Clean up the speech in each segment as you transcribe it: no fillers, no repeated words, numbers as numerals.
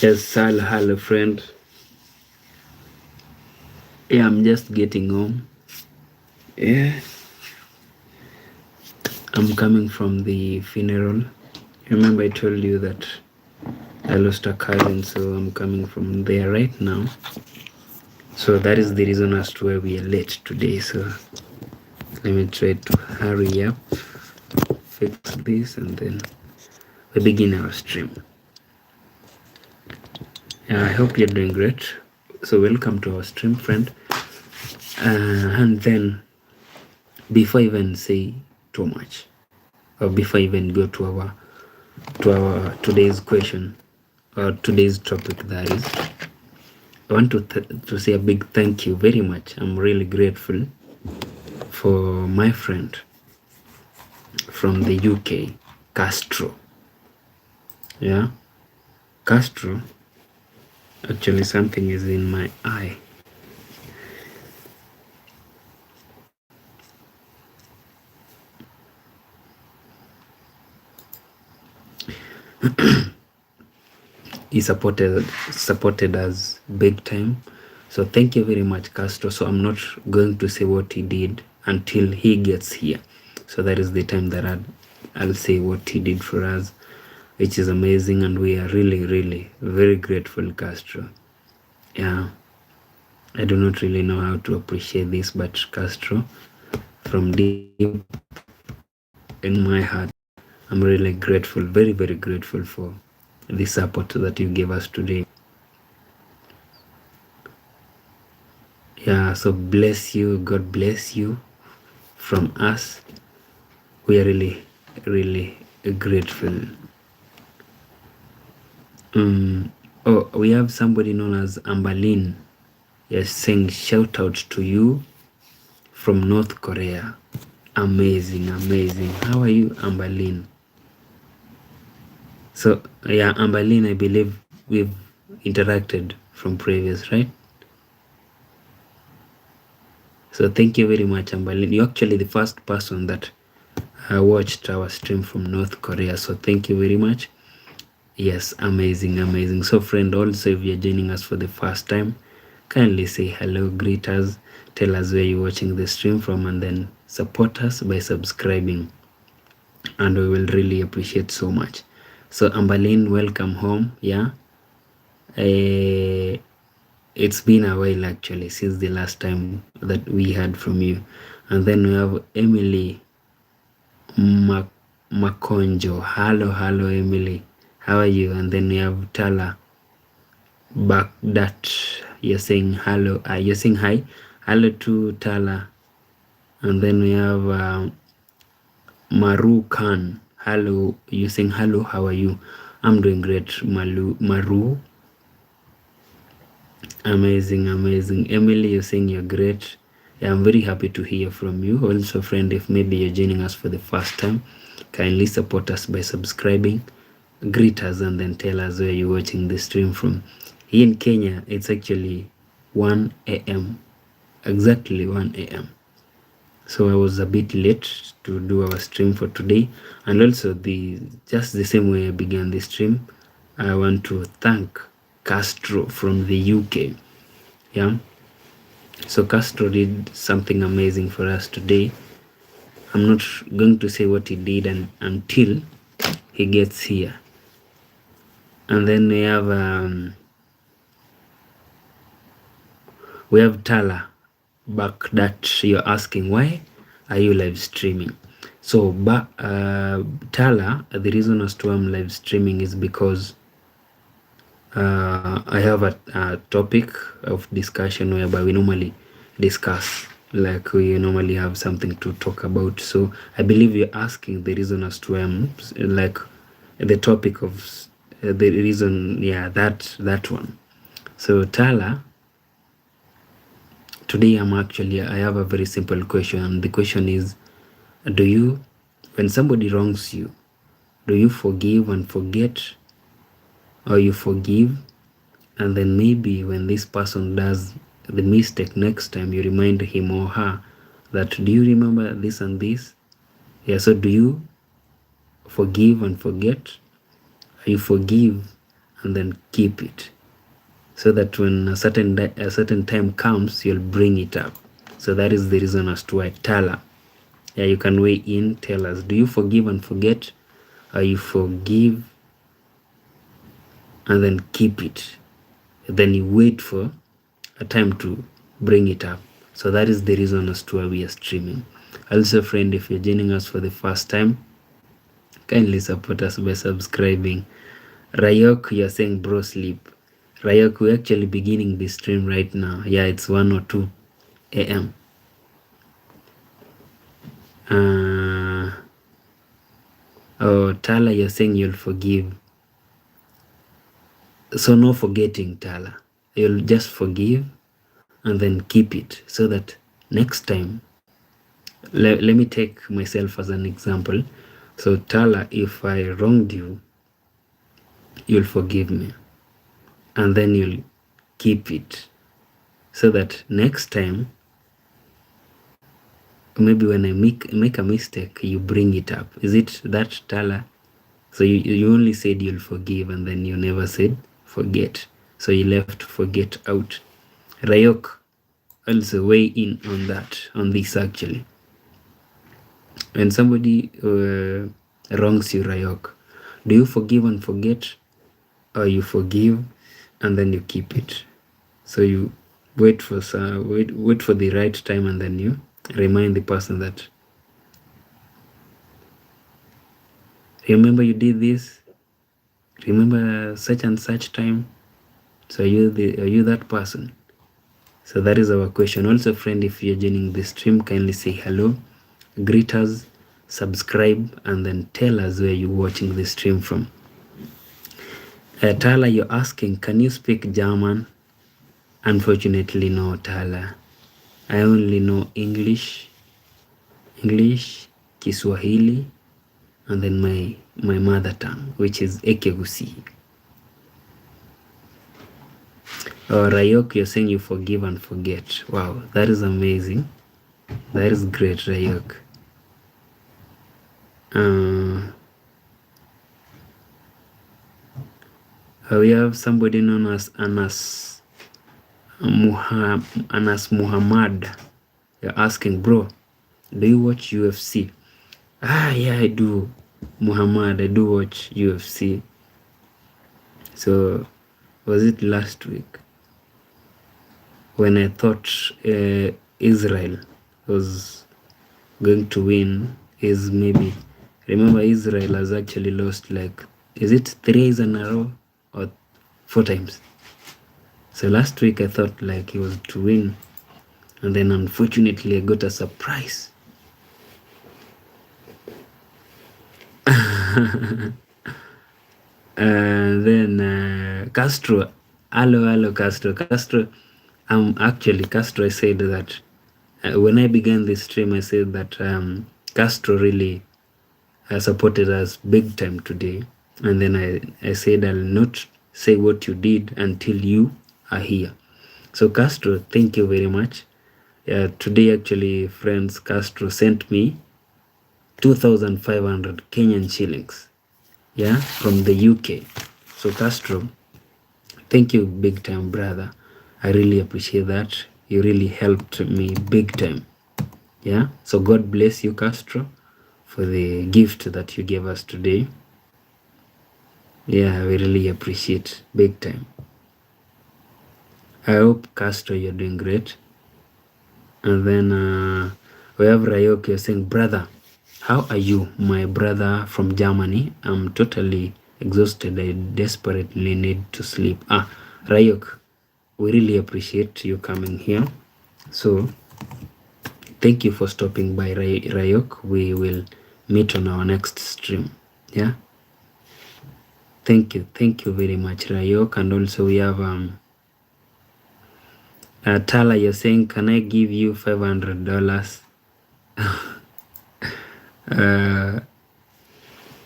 Yes, hello friend. Yeah, I'm just getting home. Yeah, I'm coming from the funeral. Remember I told you that I lost a cousin, so I'm coming from there right now. So that is the reason as to why we are late today. So let me try to hurry up, fix this, and then we begin our stream. I hope you're doing great. So welcome to our stream, friend. And then before I even say too much, or before I even go to our today's question or today's topic, that is, I want to say a big thank you very much. I'm really grateful for my friend from the UK, Castro. Yeah, Castro. Actually, something is in my eye. He supported us big time. So thank you very much, Castro. So I'm not going to say what he did until he gets here. So that is the time that I'll say what he did for us, which is amazing, and we are really, really very grateful, Castro. Yeah, I do not really know how to appreciate this, but Castro, from deep in my heart, I'm really grateful, very, very grateful for the support that you gave us today. Yeah, so bless you, God bless you from us. We are really, really grateful. Oh, we have somebody known as Amberlin. Yes, saying shout out to you from North Korea. Amazing, amazing. How are you, Amberlin? So yeah, Amberlin, I believe we've interacted from previous, right? So thank you very much, Amberlin. You're actually the first person that watched our stream from North Korea. So thank you very much. Yes, amazing, amazing. So friend, also if you're joining us for the first time, kindly say hello, greet us, tell us where you're watching the stream from, and then support us by subscribing, and we will really appreciate so much. So Amberlin, welcome home. Yeah, it's been a while actually since the last time that we heard from you. And then we have Emily Makonjo. Hello Emily, how are you? And then we have Tala Bagdat. You're saying hello, you're saying hi. Hello to Tala. And then we have Maru Khan. Hello, you saying hello, how are you? I'm doing great. Maru, amazing, amazing. Emily, you're saying you're great. Yeah, I'm very happy to hear from you. Also, friend, if maybe you're joining us for the first time, kindly support us by subscribing, greet us, and then tell us where you're watching the stream from. Here in Kenya, it's actually 1 a.m. exactly 1 a.m. So I was a bit late to do our stream for today, and also just the same way I began the stream, I want to thank Castro from the UK. Yeah, so Castro did something amazing for us today. I'm not going to say what he did until he gets here. And then we have Tala back that you're asking, why are you live streaming? So Tala, the reason as to why I'm live streaming is because I have a topic of discussion whereby we normally discuss, like we normally have something to talk about. So I believe you're asking the reason as to why I'm like the topic of the reason, yeah, that one. So Tala, today I have a very simple question, and the question is, when somebody wrongs you, do you forgive and forget, or you forgive and then maybe when this person does the mistake next time, you remind him or her that, do you remember this and this? Yeah, so do you forgive and forget, or you forgive and then keep it, so that when a certain time comes, you'll bring it up. So that is the reason as to why Tala. Yeah, you can weigh in, tell us, do you forgive and forget, or you forgive and then keep it, then you wait for a time to bring it up. So that is the reason as to why we are streaming. Also, friend, if you're joining us for the first time, kindly support us by subscribing. Rayok, you're saying bro sleep. Rayok, we're actually beginning the stream right now. Yeah, it's 1 or 2 a.m. Oh, Tala, you're saying you'll forgive. So no forgetting, Tala. You'll just forgive and then keep it, so that next time, let me take myself as an example. So Tala, if I wronged you, you'll forgive me, and then you'll keep it, so that next time, maybe when I make a mistake, you bring it up. Is it that, Tala? So you only said you'll forgive, and then you never said forget. So you left forget out. Rayok, also weigh in on that, on this actually. When somebody wrongs you, Rayok, do you forgive and forget, or you forgive and then you keep it? So you wait for the right time, and then you remind the person that, remember you did this, remember such and such time. So are you that person? So that is our question. Also, friend, if you're joining the stream, kindly say hello, greet us, subscribe, and then tell us where you're watching the stream from. Tala, you're asking, can you speak German? Unfortunately, no, Tala. I only know English, Kiswahili, and then my mother tongue, which is Ekegusi. Rayok, you're saying you forgive and forget. Wow, that is amazing. That is great, Rayok. We have somebody known as Anas Muhammad. You're asking, bro, do you watch UFC? Yeah, I do. Muhammad, I do watch UFC. So, was it last week when I thought Israel was going to win? Is maybe, remember, Israel has actually lost, like, is it 3 years in a row or 4 times? So last week I thought like he was to win, and then unfortunately I got a surprise. And then Castro, hello Castro. Actually Castro, I said that when I began this stream, I said that Castro really supported us big time today, and then I said I'll not say what you did until you are here. So Castro, thank you very much. Today actually, friends, Castro sent me 2,500 Kenyan shillings, yeah, from the UK. So Castro, thank you big time, brother. I really appreciate that. You really helped me big time. Yeah, so God bless you, Castro, for the gift that you gave us today. Yeah, we really appreciate big time. I hope, Castro, you're doing great. And then we have Rayok, you're saying, brother, how are you? My brother from Germany. I'm totally exhausted. I desperately need to sleep. Rayok, we really appreciate you coming here. So thank you for stopping by, Rayok. We will meet on our next stream. Yeah. Thank you very much, Rayok. And also we have Tala, you're saying, can I give you $500?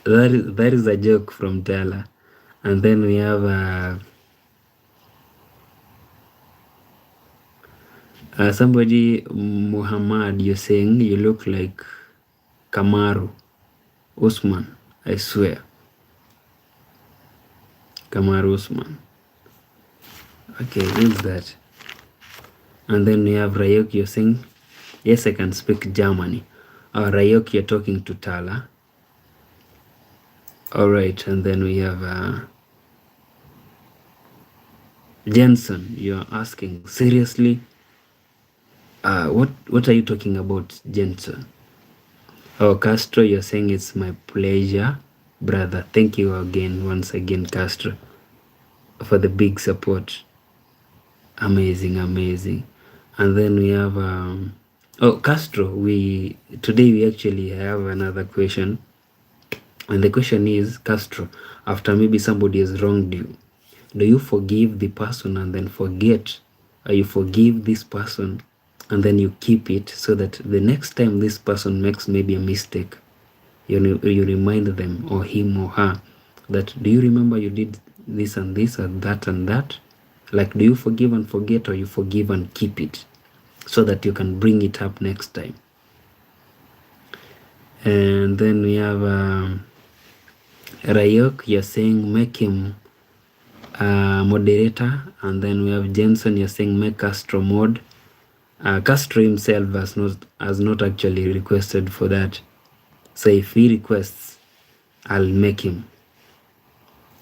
That is a joke from Tala. And then we have somebody, Muhammad, you're saying you look like Kamaru Usman, I swear. Kamar Usman. Okay, who's that? And then we have Rayok, you're saying, yes, I can speak Germany. Rayok, you're talking to Tala. All right, and then we have Jensen, you're asking, seriously? What are you talking about, Jensen? Oh, Castro, you're saying it's my pleasure, brother. Thank you again, once again, Castro, for the big support. Amazing, amazing. And then we have Castro, today we actually have another question. And the question is, Castro, after maybe somebody has wronged you, do you forgive the person and then forget, or you forgive this person and then you keep it so that the next time this person makes maybe a mistake, you remind them, or him or her, that do you remember you did this and this and that? Like, do you forgive and forget, or you forgive and keep it so that you can bring it up next time? And then we have Rayok, you're saying make him moderator. And then we have Jensen, you're saying make Castro mod. Castro himself has not actually requested for that, so if he requests, I'll make him.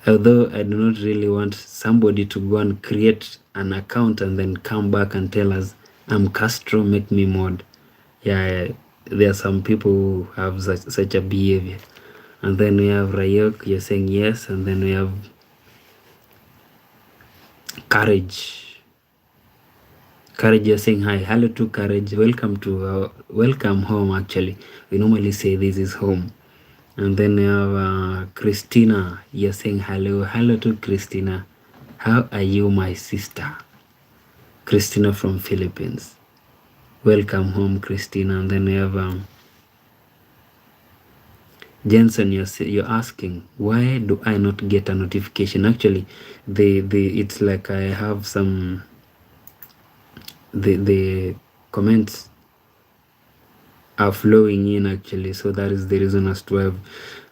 Although I do not really want somebody to go and create an account and then come back and tell us, I'm Castro, make me mod. Yeah, there are some people who have such a behavior. And then we have Rayok, you're saying yes. And then we have Courage. Courage, you're saying hi. Hello to Courage. Welcome home, actually. We normally say this is home. And then we have Christina. You're saying hello. Hello to Christina. How are you, my sister? Christina from Philippines. Welcome home, Christina. And then we have Jensen. You're asking, why do I not get a notification? Actually, it's like I have some the comments are flowing in, actually, so that is the reason as to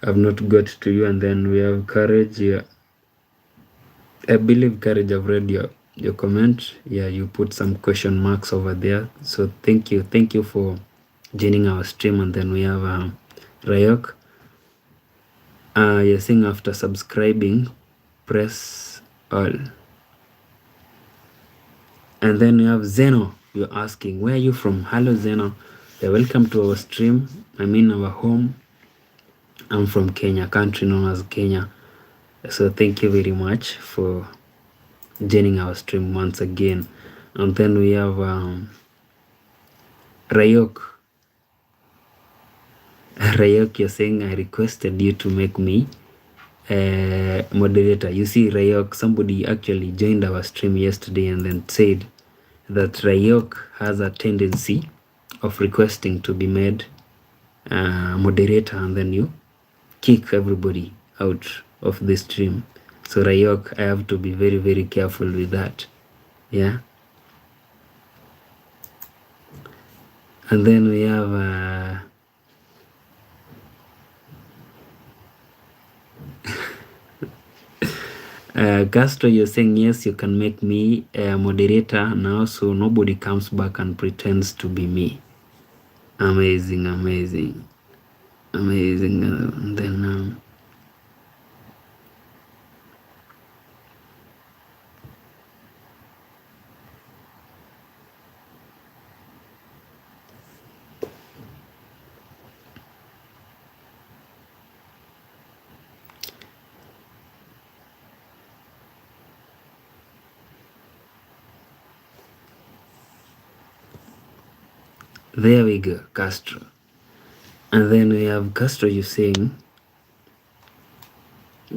I've not got to you. And then we have Courage. Yeah, I believe Courage, I've read your comment. Yeah, you put some question marks over there, so thank you for joining our stream. And then we have Rayok, you're saying after subscribing press all. And then we have Zeno, you're asking, where are you from? Hello Zeno, welcome to our stream. I mean our home. I'm from Kenya, country known as Kenya. So thank you very much for joining our stream once again. And then we have Rayok. Rayok, you're saying I requested you to make me moderator. You see, Rayok, somebody actually joined our stream yesterday and then said that Rayok has a tendency of requesting to be made moderator, and then you kick everybody out of the stream. So Rayok, I have to be very, very careful with that. Yeah. And then we have Castro, you're saying yes, you can make me a moderator now, so nobody comes back and pretends to be me. Amazing, amazing, amazing. And then there we go, Castro. And then we have Castro, you're saying,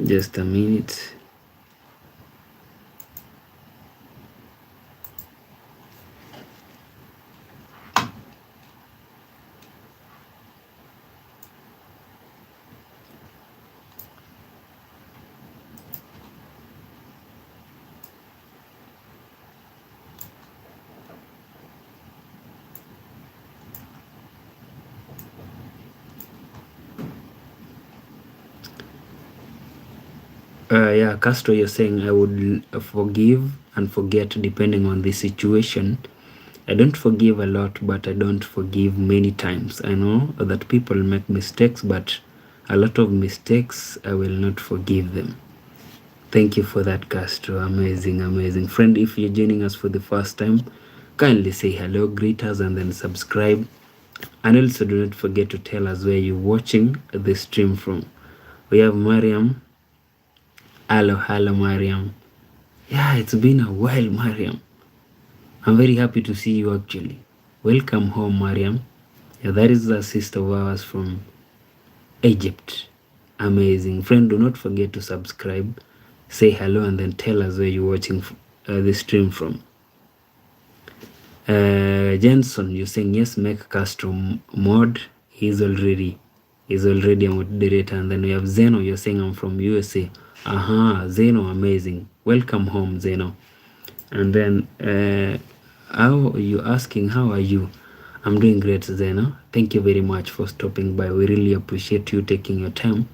just a minute. Yeah, Castro, you're saying I would forgive and forget depending on the situation. I don't forgive a lot, but I don't forgive many times. I know that people make mistakes, but a lot of mistakes, I will not forgive them. Thank you for that, Castro. Amazing, amazing. Friend, if you're joining us for the first time, kindly say hello, greet us, and then subscribe. And also do not forget to tell us where you're watching the stream from. We have Mariam. Hello, Mariam. Yeah, it's been a while, Mariam. I'm very happy to see you actually. Welcome home, Mariam. Yeah, that is a sister of ours from Egypt. Amazing. Friend, do not forget to subscribe, say hello, and then tell us where you're watching the stream from. Jenson, you're saying yes, make custom mod. He's already a moderator. And then we have Zeno, you're saying I'm from USA. Zeno, amazing. Welcome home, Zeno. And then how are you asking, how are you? I'm doing great, Zeno. Thank you very much for stopping by. We really appreciate you taking your time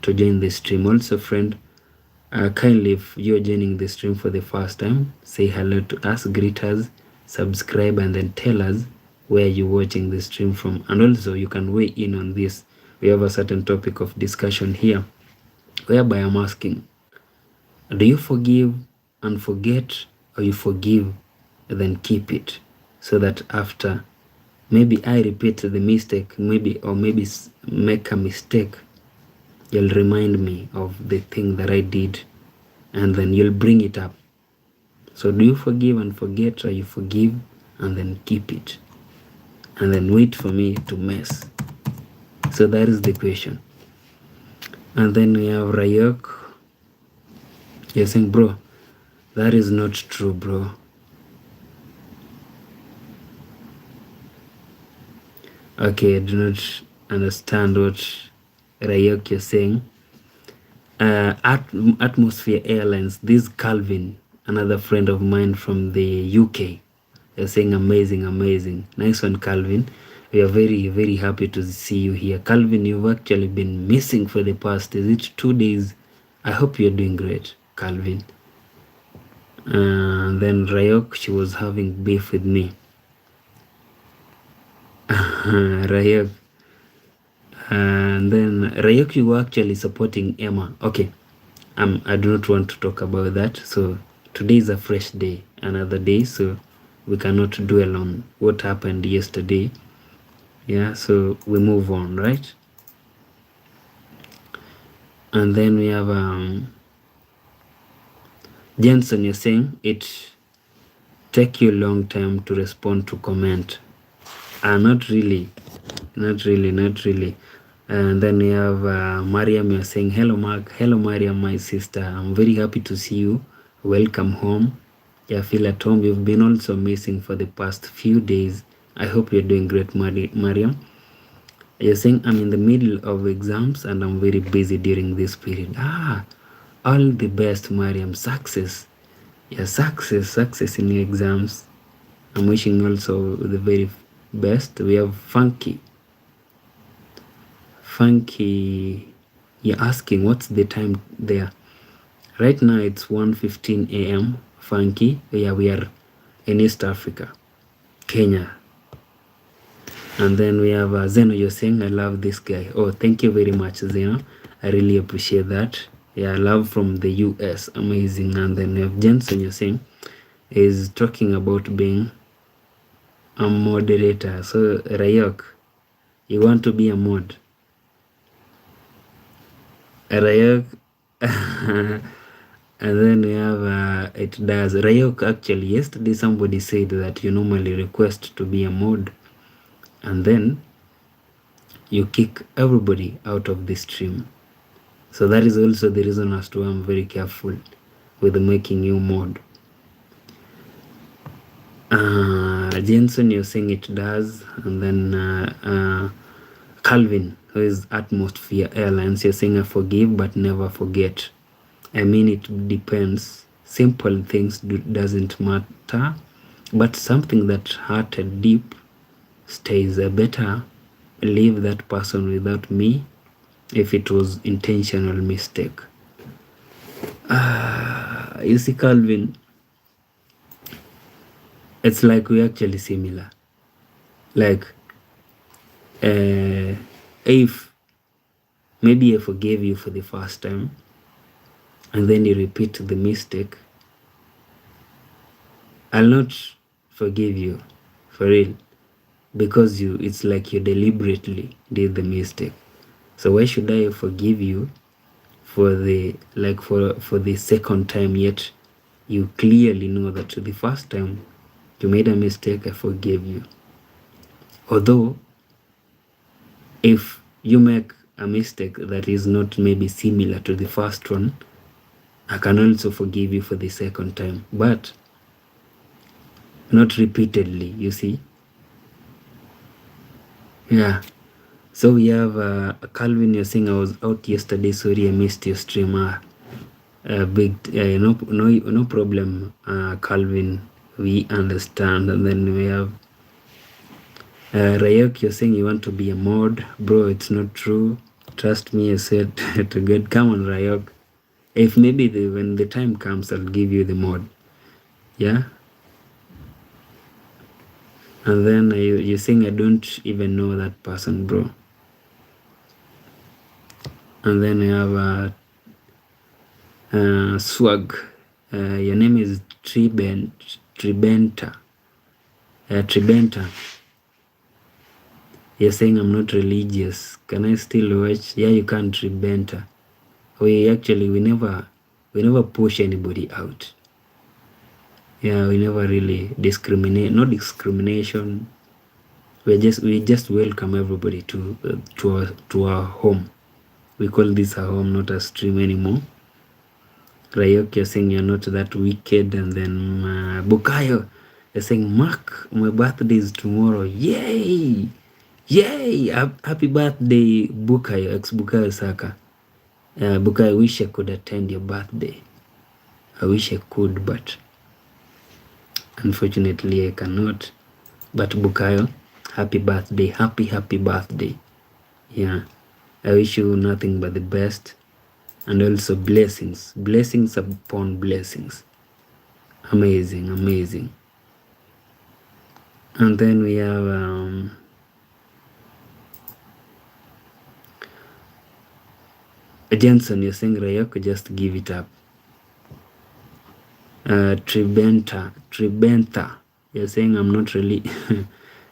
to join the stream. Also, friend, kindly, if you're joining the stream for the first time, say hello to us, greet us, subscribe, and then tell us where you're watching the stream from. And also, you can weigh in on this. We have a certain topic of discussion here, whereby I'm asking, do you forgive and forget, or you forgive and then keep it, so that after maybe I repeat the mistake, maybe make a mistake, you'll remind me of the thing that I did, and then you'll bring it up. So do you forgive and forget, or you forgive and then keep it, and then wait for me to mess? So that is the question. And then we have Rayok. You're saying, bro, that is not true, bro. Okay, I do not understand what Rayok you're saying. Atmosphere Airlines, this Calvin, another friend of mine from the UK, you're saying amazing. Nice one, Calvin. We are very, very happy to see you here. Calvin, you've actually been missing for the past, is it 2 days? I hope you're doing great, Calvin. Then Rayok, she was having beef with me. Rayok. And then Rayok, you were actually supporting Emma. Okay. I do not want to talk about that. So today is a fresh day, another day. So we cannot dwell on what happened yesterday. Yeah, so we move on, right? And then we have Jensen, you're saying it take you a long time to respond to comment. Not really. And then we have Mariam, you're saying hello, Mark. Hello, Mariam, my sister. I'm very happy to see you. Welcome home. Yeah, feel at home. You've been also missing for the past few days. I hope you're doing great, Mariam. You're saying I'm in the middle of exams and I'm very busy during this period. All the best, Mariam. Success. Yeah, success in your exams. I'm wishing also the very best. We have Funky, you're asking what's the time there. Right now it's 1:15 a.m. Funky. Yeah, we are in East Africa, Kenya. And then we have Zeno, you're saying I love this guy. Oh, thank you very much, Zeno. I really appreciate that. Yeah, love from the US. Amazing. And then we have Jensen, you're saying is talking about being a moderator. So Rayok, you want to be a mod? Rayok. And then we have it does. Rayok, actually yesterday somebody said that you normally request to be a mod and then you kick everybody out of the stream. So that is also the reason as to why I'm very careful with making you mod. Jensen, you're saying it does. And then Calvin, who is Atmosphere Airlines, you're saying I forgive but never forget. I mean, it depends. Simple things doesn't matter, but something that hurted deep stays. Better leave that person without me if it was intentional mistake. You see, Calvin, it's like we're actually similar. Like, if maybe I forgave you for the first time and then you repeat the mistake, I'll not forgive you for real, because it's like you deliberately did the mistake. So why should I forgive you for the second time, yet you clearly know that the first time you made a mistake, I forgave you. Although if you make a mistake that is not maybe similar to the first one, I can also forgive you for the second time, but not repeatedly, you see. Yeah. So we have Calvin, you're saying I was out yesterday, sorry I missed your stream. No problem, Calvin, we understand. And then we have Rayok, you're saying you want to be a mod. Bro, it's not true. Trust me, I said to God. Come on, Rayok. If maybe when the time comes, I'll give you the mod. Yeah. And then you're saying I don't even know that person, bro. And then you have Swag. Your name is Tribenta. Tribenta. You're saying I'm not religious. Can I still watch? Yeah, you can, Tribenta. We never push anybody out. Yeah, we never really discriminate. No discrimination. We just welcome everybody to our home. We call this a home, not a stream anymore. Rayok, you're saying you're not that wicked. And then Bukayo, you're saying, Mark, my birthday is tomorrow. Yay! Yay! Happy birthday, Bukayo, ex-Bukayo Saka. Bukayo, I wish I could attend your birthday. I wish I could, but unfortunately I cannot. But Bukayo, happy birthday. Happy birthday. Yeah. I wish you nothing but the best. And also blessings upon blessings. Amazing. And then we have Jensen, you're saying Rayoko, just give it up. Tribenta, you're saying I'm not really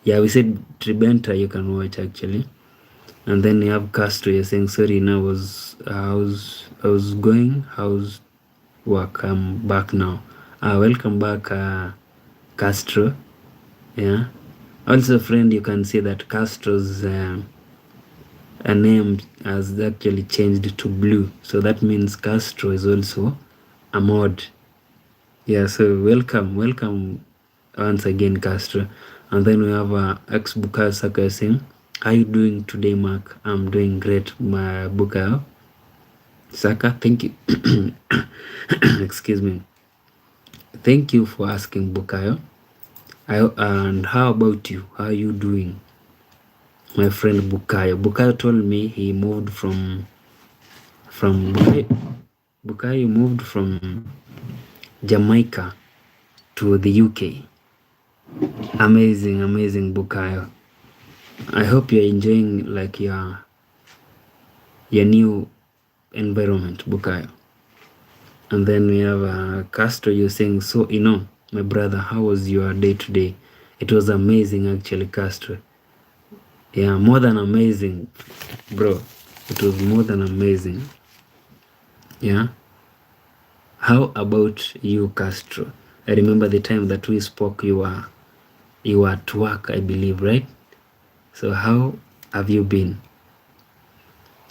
yeah, we said Tribenta, you can watch actually. And then you have Castro, you're saying sorry, now I was going, how's work? I'm back now. Welcome back, Castro. Yeah. Also, friend, you can see that Castro's a name has actually changed to Blue, so that means Castro is also a mod. Yeah, so welcome once again, Castro. And then we have ex-Bukayo Saka saying, how you doing today, Mark? I'm doing great, my Bukayo Saka. Thank you. Excuse me. Thank you for asking, Bukayo. And how about you? How are you doing, my friend Bukayo? Bukayo told me he moved from Bukayo moved from Jamaica to the UK. Amazing, Bukayo. I hope you're enjoying like your new environment, Bukayo. And then we have Castro, you're saying, so my brother, how was your day today? It was amazing actually, Castro. Yeah, more than amazing, bro. It was more than amazing. Yeah. How about you, Castro? I remember the time that we spoke, you were at work, I believe, right? So how have you been?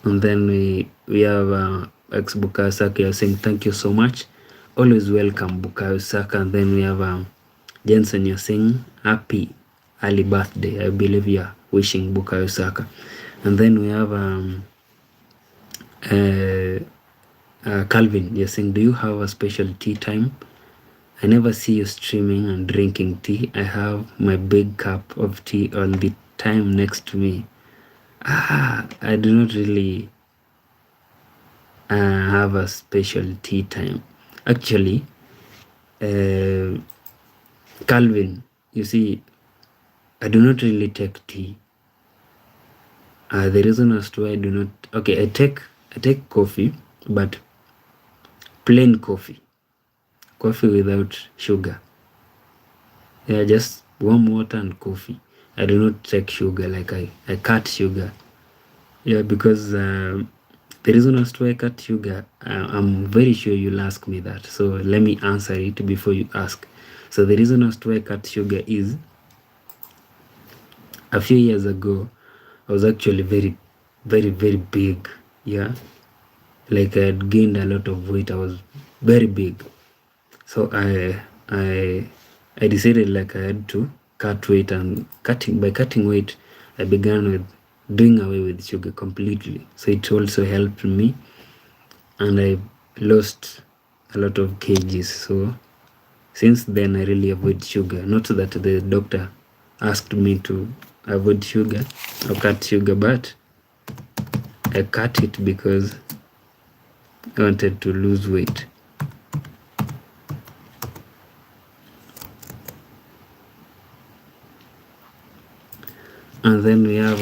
And then we have ex-Bukayo Saka, you're saying thank you so much. Always welcome, Bukayo Saka. And then we have Jensen, you're saying happy early birthday. I believe you're wishing Bukayo Saka. And then we have Calvin, you're saying, do you have a special tea time? I never see you streaming and drinking tea. I have my big cup of tea all the time next to me. I do not really have a special tea time. Actually, Calvin, you see, I do not really take tea. The reason as to why I do not, okay, I take coffee, but plain coffee without sugar. Yeah, just warm water and coffee. I do not take sugar, like I cut sugar. Yeah, because the reason as to why I cut sugar, I'm very sure you'll ask me that. So let me answer it before you ask. So the reason as to why I cut sugar is, a few years ago, I was actually very, very, very big. Yeah, like I had gained a lot of weight. I was very big. So I decided like I had to cut weight, and by cutting weight, I began with doing away with sugar completely. So it also helped me, and I lost a lot of kgs. So since then I really avoid sugar. Not that the doctor asked me to avoid sugar or cut sugar, but I cut it because I wanted to lose weight. And then we have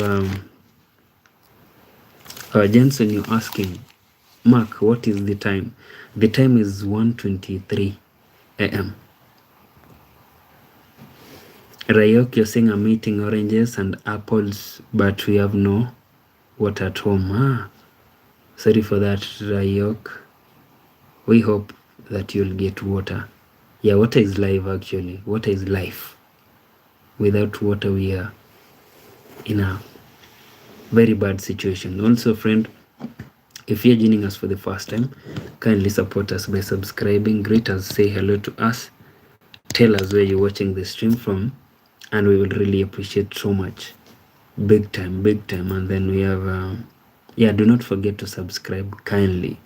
Jensen, you're asking, Mark, what is the time? The time is 1:23 a.m. Rayok, you're saying I'm eating oranges and apples, but we have no water at home. Sorry for that, Rayok. We hope that you'll get water. Yeah, water is life actually. Water is life. Without water, we are in a very bad situation. Also, friend, if you're joining us for the first time, kindly support us by subscribing, greet us, say hello to us, tell us where you're watching the stream from, and we will really appreciate so much. Big time, big time. And then we have, yeah, do not forget to subscribe kindly.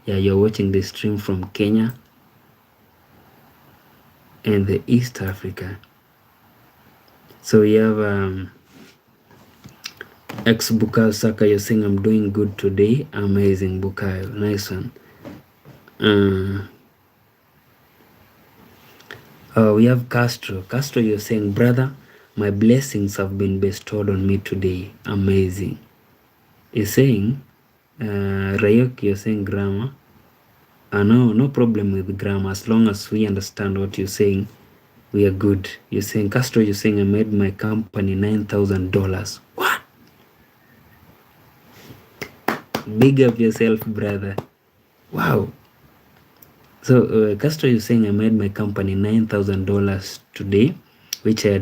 Yeah, you're watching the stream from Kenya and the East Africa. So we have ex Bukayo Saka, you're saying I'm doing good today. Amazing, Bukayo, nice one. We have Castro. Castro, you're saying, brother, my blessings have been bestowed on me today. Amazing. You're saying, Rayok, you're saying grammar. No problem with grammar. As long as we understand what you're saying, we are good. You're saying, Castro, you're saying I made my company $9,000. What? Big up yourself, brother. Wow. So, Castro, you're saying I made my company $9,000 today, which I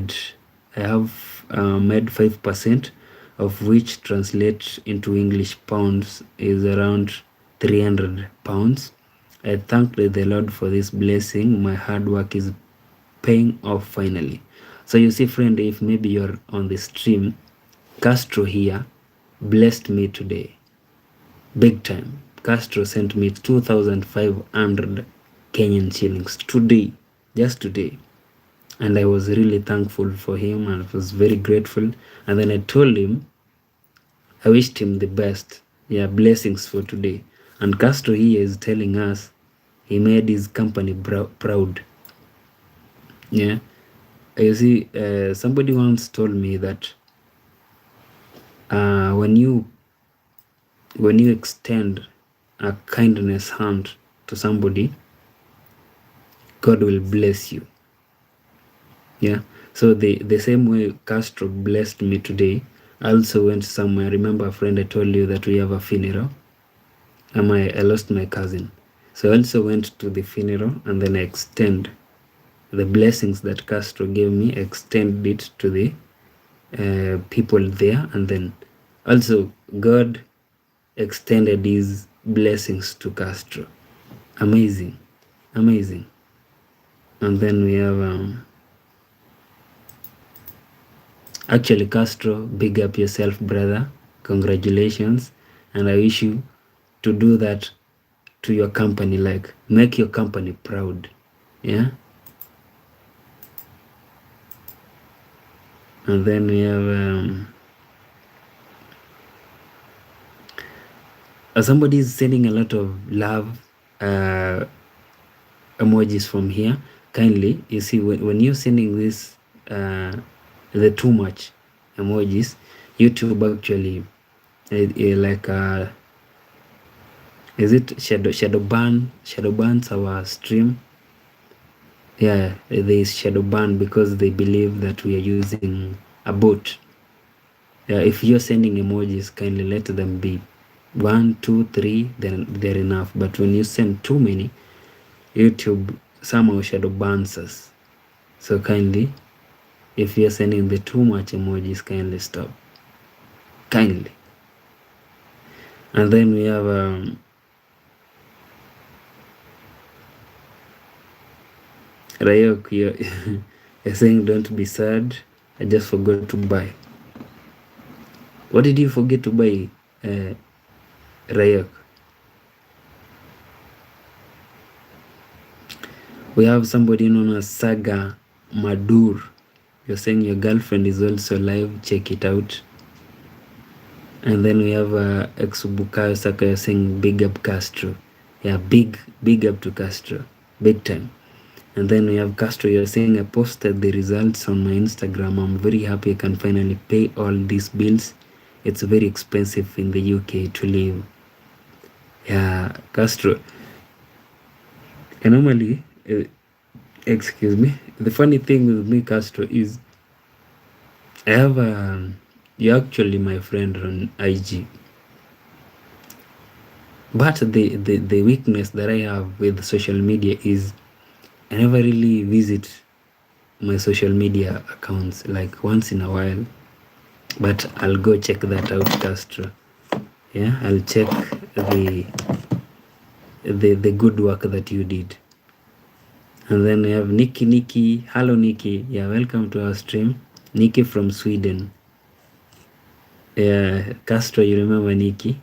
have made 5%, of which translates into English pounds is around 300 pounds. I thank the Lord for this blessing. My hard work is paying off finally. So you see, friend, if maybe you're on the stream, Castro here blessed me today. Big time. Castro sent me 2,500 Kenyan shillings today, just today. And I was really thankful for him, and I was very grateful. And then I told him, I wished him the best. Yeah, blessings for today. And Castro here is telling us he made his company proud. Yeah. You see, somebody once told me that when you extend a kindness hand to somebody, God will bless you. Yeah. So the same way Castro blessed me today, I also went somewhere. Remember, a friend, I told you that we have a funeral. I lost my cousin. So I also went to the funeral, and then I extend the blessings that Castro gave me, extend it to the people there, and then also God extended his blessings to Castro. Amazing, amazing. And then we have actually, Castro, big up yourself, brother. Congratulations. And I wish you to do that to your company, like make your company proud. Yeah. And then we have Somebody is sending a lot of love emojis from here. Kindly, you see, when you're sending this the too much emojis, YouTube actually like is it shadow bans our stream. Yeah, there is shadow ban because they believe that we are using a bot. If you're sending emojis, kindly let them be 1, 2, 3, then they're enough. But when you send too many, YouTube somehow shadow bans us. So kindly, if you're sending the too much emojis, kindly stop. Kindly. And then we have Rayok, you're saying don't be sad. I just forgot to buy. What did you forget to buy, Rayok? We have somebody known as Saga Madur. You're saying your girlfriend is also live. Check it out. And then we have Exubukayo Saka. You're saying big up Castro. Yeah, big up to Castro. Big time. And then we have Castro. You're saying I posted the results on my Instagram. I'm very happy I can finally pay all these bills. It's very expensive in the UK to live. Yeah, Castro. And normally, excuse me, the funny thing with me, Castro, is I have you're actually my friend on IG. But the weakness that I have with social media is I never really visit my social media accounts, like once in a while. But I'll go check that out, Castro. Yeah, I'll check the good work that you did. And then we have Nikki. Hello, Nikki. Yeah, welcome to our stream. Nikki from Sweden. Yeah, Castro, you remember Nikki?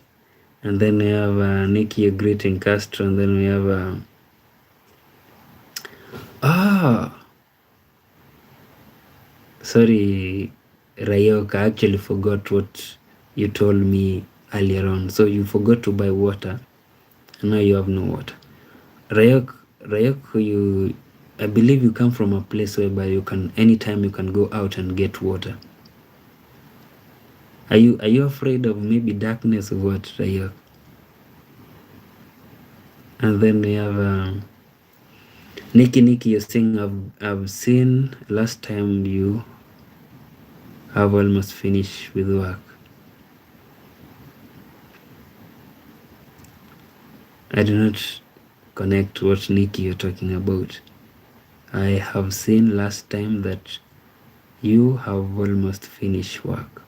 And then we have Nikki, you're greeting Castro. And then we have sorry, Rayok, I actually forgot what you told me earlier on. So you forgot to buy water, and now you have no water. Rayok, I believe you come from a place whereby you can anytime you can go out and get water. Are you afraid of maybe darkness or what, Rayok? And then we have Nikki, you're saying I've seen last time you have almost finished with work. I do not connect what Nikki you're talking about. I have seen last time that you have almost finished work.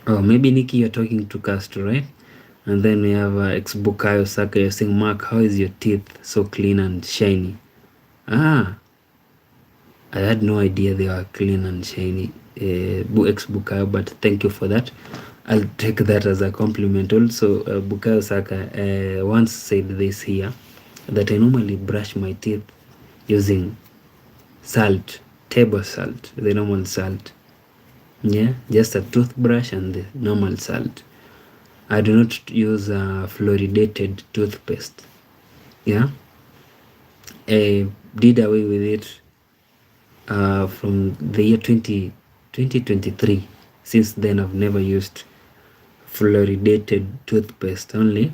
Oh, maybe Nikki you're talking to Castro, right? And then we have Bukayo Saka. You're saying, Mark, how is your teeth so clean and shiny? I had no idea they were clean and shiny, Bukayo, but thank you for that. I'll take that as a compliment. Also, Bukayo Saka once said this here, that I normally brush my teeth using salt, table salt, the normal salt. Yeah, just a toothbrush and the normal salt. I do not use fluoridated toothpaste. Yeah, I did away with it from the year 2023. Since then, I've never used fluoridated toothpaste, only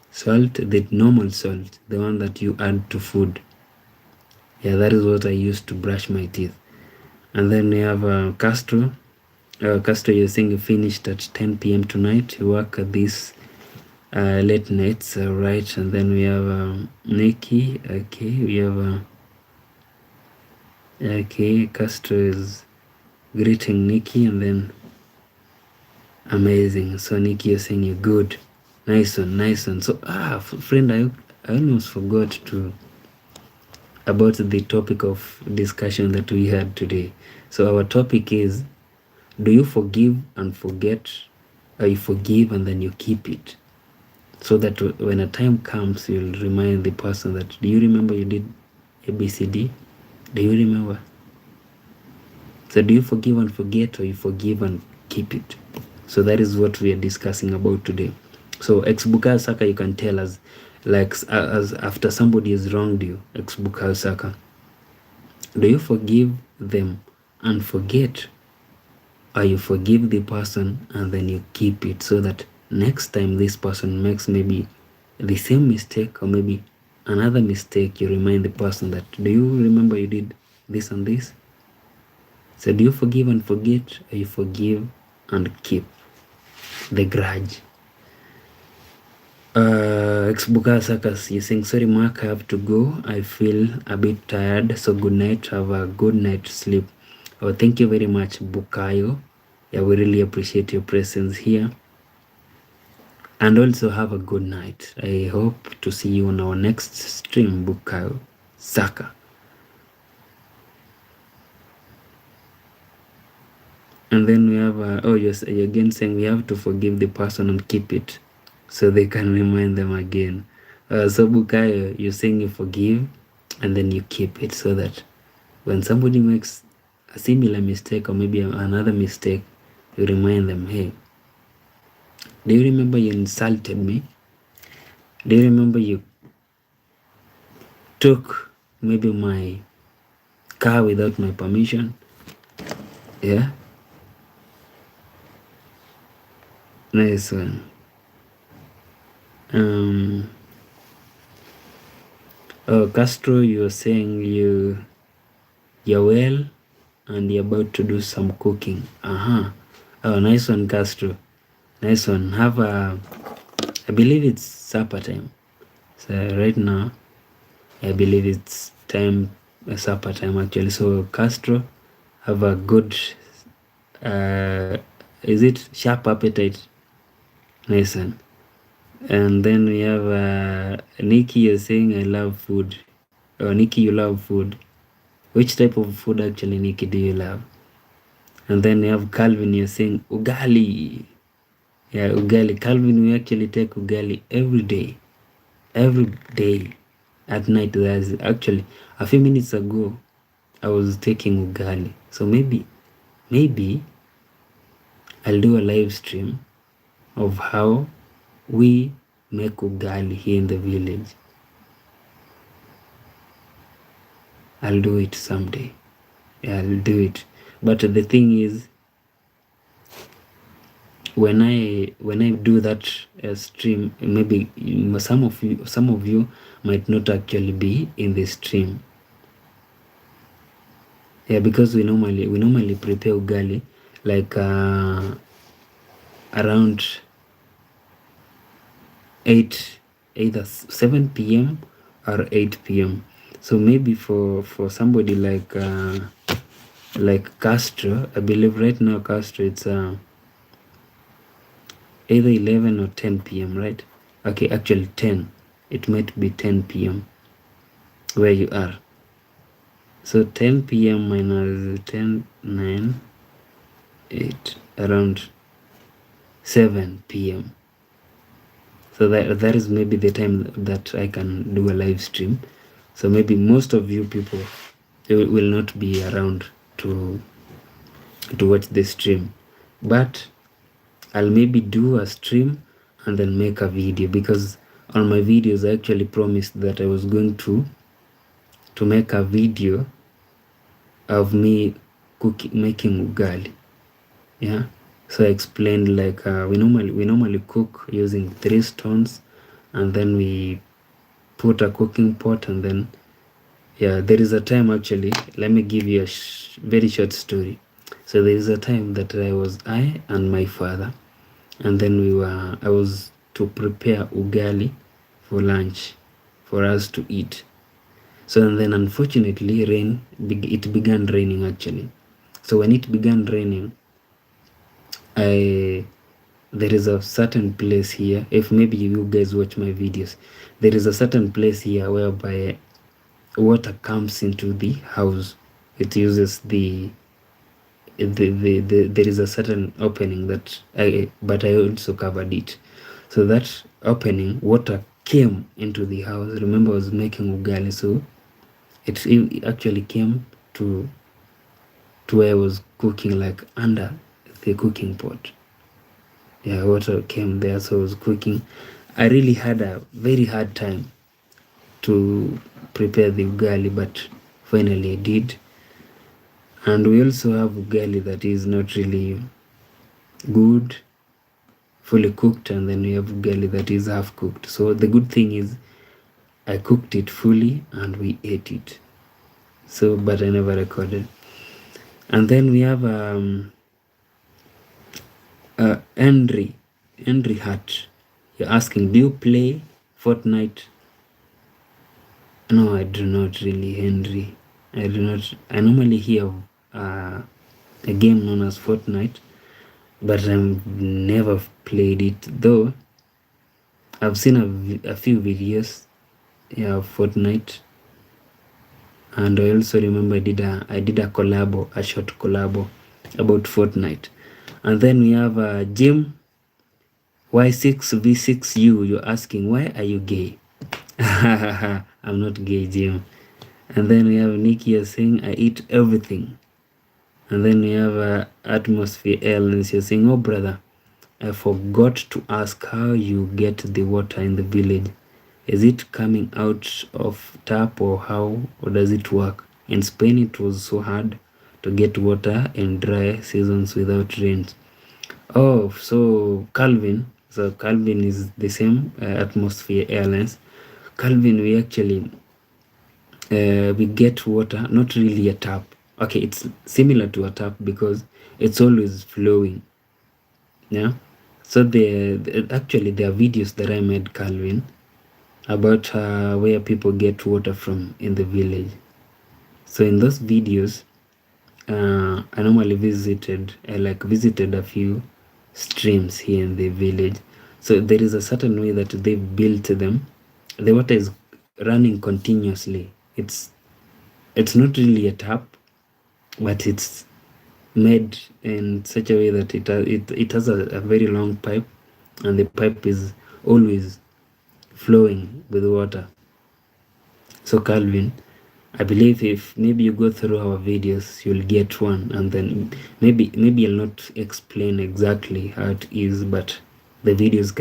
salt, the normal salt, the one that you add to food. Yeah, that is what I use to brush my teeth. And then we have Castro. Castro, you're saying you finished at 10 p.m. tonight. You work at this late nights, right? And then we have Nikki. Okay, we have okay, Castro is greeting Nikki, and then amazing. So Nikki, you're saying you're good. Nice one. So friend, I almost forgot about the topic of discussion that we had today. So our topic is, do you forgive and forget, or you forgive and then you keep it? So that when a time comes, you'll remind the person that, do you remember you did ABCD? Do you remember? So do you forgive and forget, or you forgive and keep it. So that is what we are discussing about today. So ex-Bukayo Saka, you can tell us, like, as after somebody has wronged you, ex-Bukayo Saka, do you forgive them and forget, or you forgive the person and then you keep it, so that next time this person makes maybe the same mistake or maybe another mistake, you remind the person that, do you remember you did this and this? So do you forgive and forget, or you forgive and keep the grudge? Ex-Bukayo Saka, you saying, sorry Mark, I have to go, I feel a bit tired, so good night, have a good night sleep. Oh, thank you very much, Bukayo. Yeah, we really appreciate your presence here, and also have a good night. I hope to see you on our next stream, Bukayo Saka. And then we have you're again saying we have to forgive the person and keep it so they can remind them again. So Bukayo, you're saying you forgive and then you keep it, so that when somebody makes a similar mistake or maybe another mistake, you remind them, hey, do you remember you insulted me? Do you remember you took maybe my car without my permission? Yeah, nice one. Oh, Castro, you're saying you're well and you're about to do some cooking. Oh, nice one, Castro. Nice one. Have a, I believe it's supper time. So right now, I believe it's time, supper time actually. So Castro, have a good, is it sharp appetite? Nice one. And then we have Nikki, you're saying I love food. Oh, Nikki, you love food. Which type of food actually, Nikki, do you love? And then we have Calvin, you're saying ugali. Yeah, ugali. Calvin, we actually take ugali every day. Every day at night. There's actually a few minutes ago, I was taking ugali. So maybe I'll do a live stream of how we make ugali here in the village. I'll do it someday. Yeah, I'll do it. But the thing is, when I do that stream, maybe some of you might not actually be in the stream. Yeah, because we normally prepare ugali like around either 7 p.m. or 8 p.m. So maybe for somebody like Castro, I believe right now Castro, it's either 11 or 10 p.m. right? Okay, actually 10. It might be 10 p.m. where you are. So 10 p.m. minus 10, 9, 8, around 7 p.m. So that is maybe the time that I can do a live stream. So maybe most of you people will not be around to watch the stream, but I'll maybe do a stream and then make a video, because on my videos I actually promised that I was going to make a video of me making ugali. Yeah, so I explained like we normally cook using 3 stones, and then we put a cooking pot, and then there is a time actually. Let me give you a very short story. So there is a time that I and my father, and then I was to prepare ugali for lunch for us to eat. So and then unfortunately it began raining actually. So when it began raining, there is a certain place here, if maybe you guys watch my videos, there is a certain place here whereby water comes into the house. It uses there is a certain opening but I also covered it. So that opening, water came into the house. Remember, I was making ugali, so it actually came to where I was cooking, like under the cooking pot. Yeah, water came there, so I was cooking. I really had a very hard time to prepare the ugali, but finally I did. And we also have ugali that is not really good, fully cooked, and then we have ugali that is half cooked. So the good thing is I cooked it fully and we ate it. So, but I never recorded. And then we have Henry Hart. You're asking, do you play Fortnite? No, I do not really, Henry. I do not. I normally hear a game known as Fortnite, but I've never played it. Though I've seen a few videos, yeah, of Fortnite, and I also remember I did a collabo, a short collabo about Fortnite. And then we have Jim Y6V6U. You're asking, why are you gay? I'm not gay, Jim. And then we have Nikki saying, I eat everything. And then we have Atmosphere Airlines. You're saying, oh brother, I forgot to ask how you get the water in the village. Is it coming out of tap or how, or does it work? In Spain, it was so hard to get water in dry seasons without rains. Oh, so Calvin. So Calvin is the same, Atmosphere Airlines. Calvin, we actually we get water, not really a tap. Okay, it's similar to a tap because it's always flowing. Yeah. So actually there are videos that I made, Calvin, about where people get water from in the village. So in those videos, I normally visited a few streams here in the village. So there is a certain way that they built them. The water is running continuously. It's not really a tap, but it's made in such a way that it has a very long pipe, and the pipe is always flowing with water. So Calvin, I believe if maybe you go through our videos, you'll get one, and then maybe I'll not explain exactly how it is, but the videos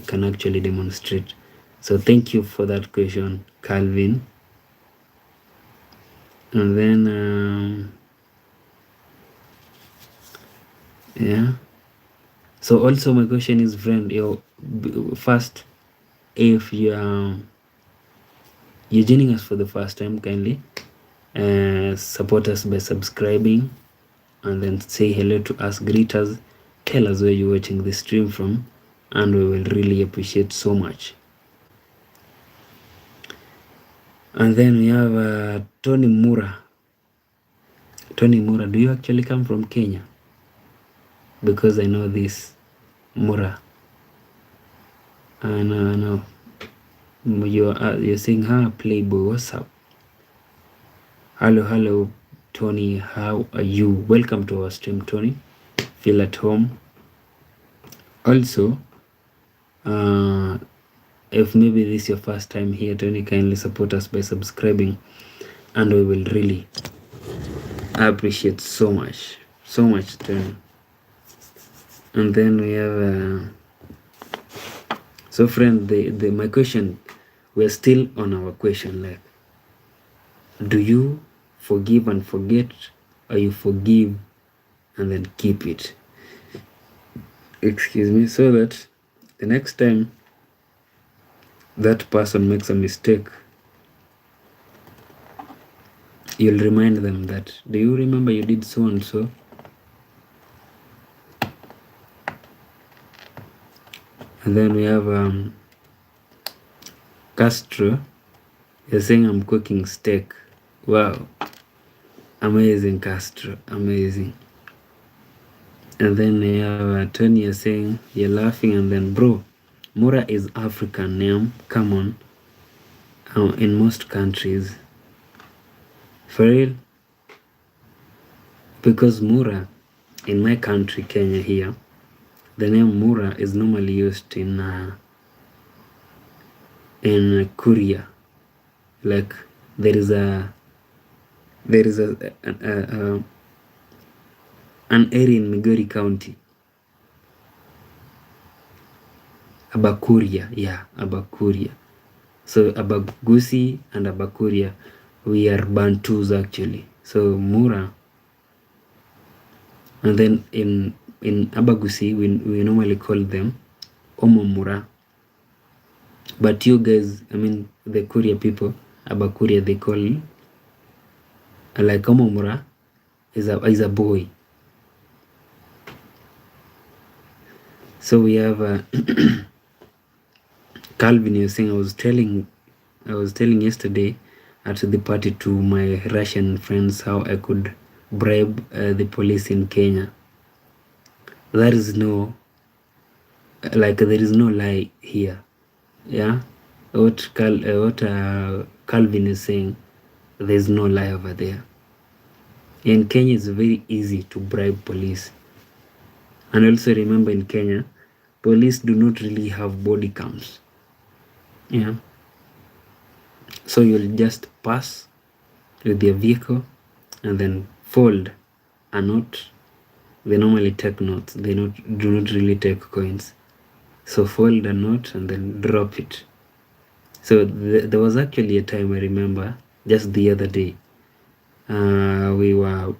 can actually demonstrate. So thank you for that question, Calvin. And then yeah. So also my question is, friend, first, if you're joining us for the first time, kindly support us by subscribing, and then say hello to us, greet us, tell us where you're watching the stream from, and we will really appreciate so much. And then we have Tony Mura. Tony Mura, do you actually come from Kenya? Because I know this Mura. No. You're saying, Playboy, what's up? Hello, Tony, how are you? Welcome to our stream, Tony. Feel at home. Also, if maybe this is your first time here, Tony, kindly support us by subscribing, and we will really appreciate so much, Tony. And then we have so friend, my question, we're still on our question, like, do you forgive and forget, or you forgive and then keep it? Excuse me. So that the next time that person makes a mistake, you'll remind them that, do you remember you did so and so? And then we have Castro. You're saying, I'm cooking steak. Wow, amazing, Castro, amazing. And then we have Tony. You're saying, you're laughing, and then, bro, Mura is African name, come on. In most countries, for real, because Mura in my country, Kenya, here, the name Mura is normally used in Korea. Like there is an an area in Migori County. Abakuria, yeah, Abakuria. So Abagusi and Abakuria, we are Bantus actually. So Mura, and then in Abagusi, we normally call them Omomura. But you guys, I mean the Kuria people, Abakuria, they call like Omomura is a boy. So we have Calvin, you're saying, I was telling yesterday at the party to my Russian friends how I could bribe the police in Kenya. There is no there is no lie here. Yeah, what Calvin is saying, there's no lie over there. In Kenya, it's very easy to bribe police. And also remember, in Kenya, police do not really have body cams. Yeah. So you'll just pass with your vehicle and then fold a note. They normally take notes. They do not really take coins. So fold a note and then drop it. So there was actually a time, I remember, just the other day, we were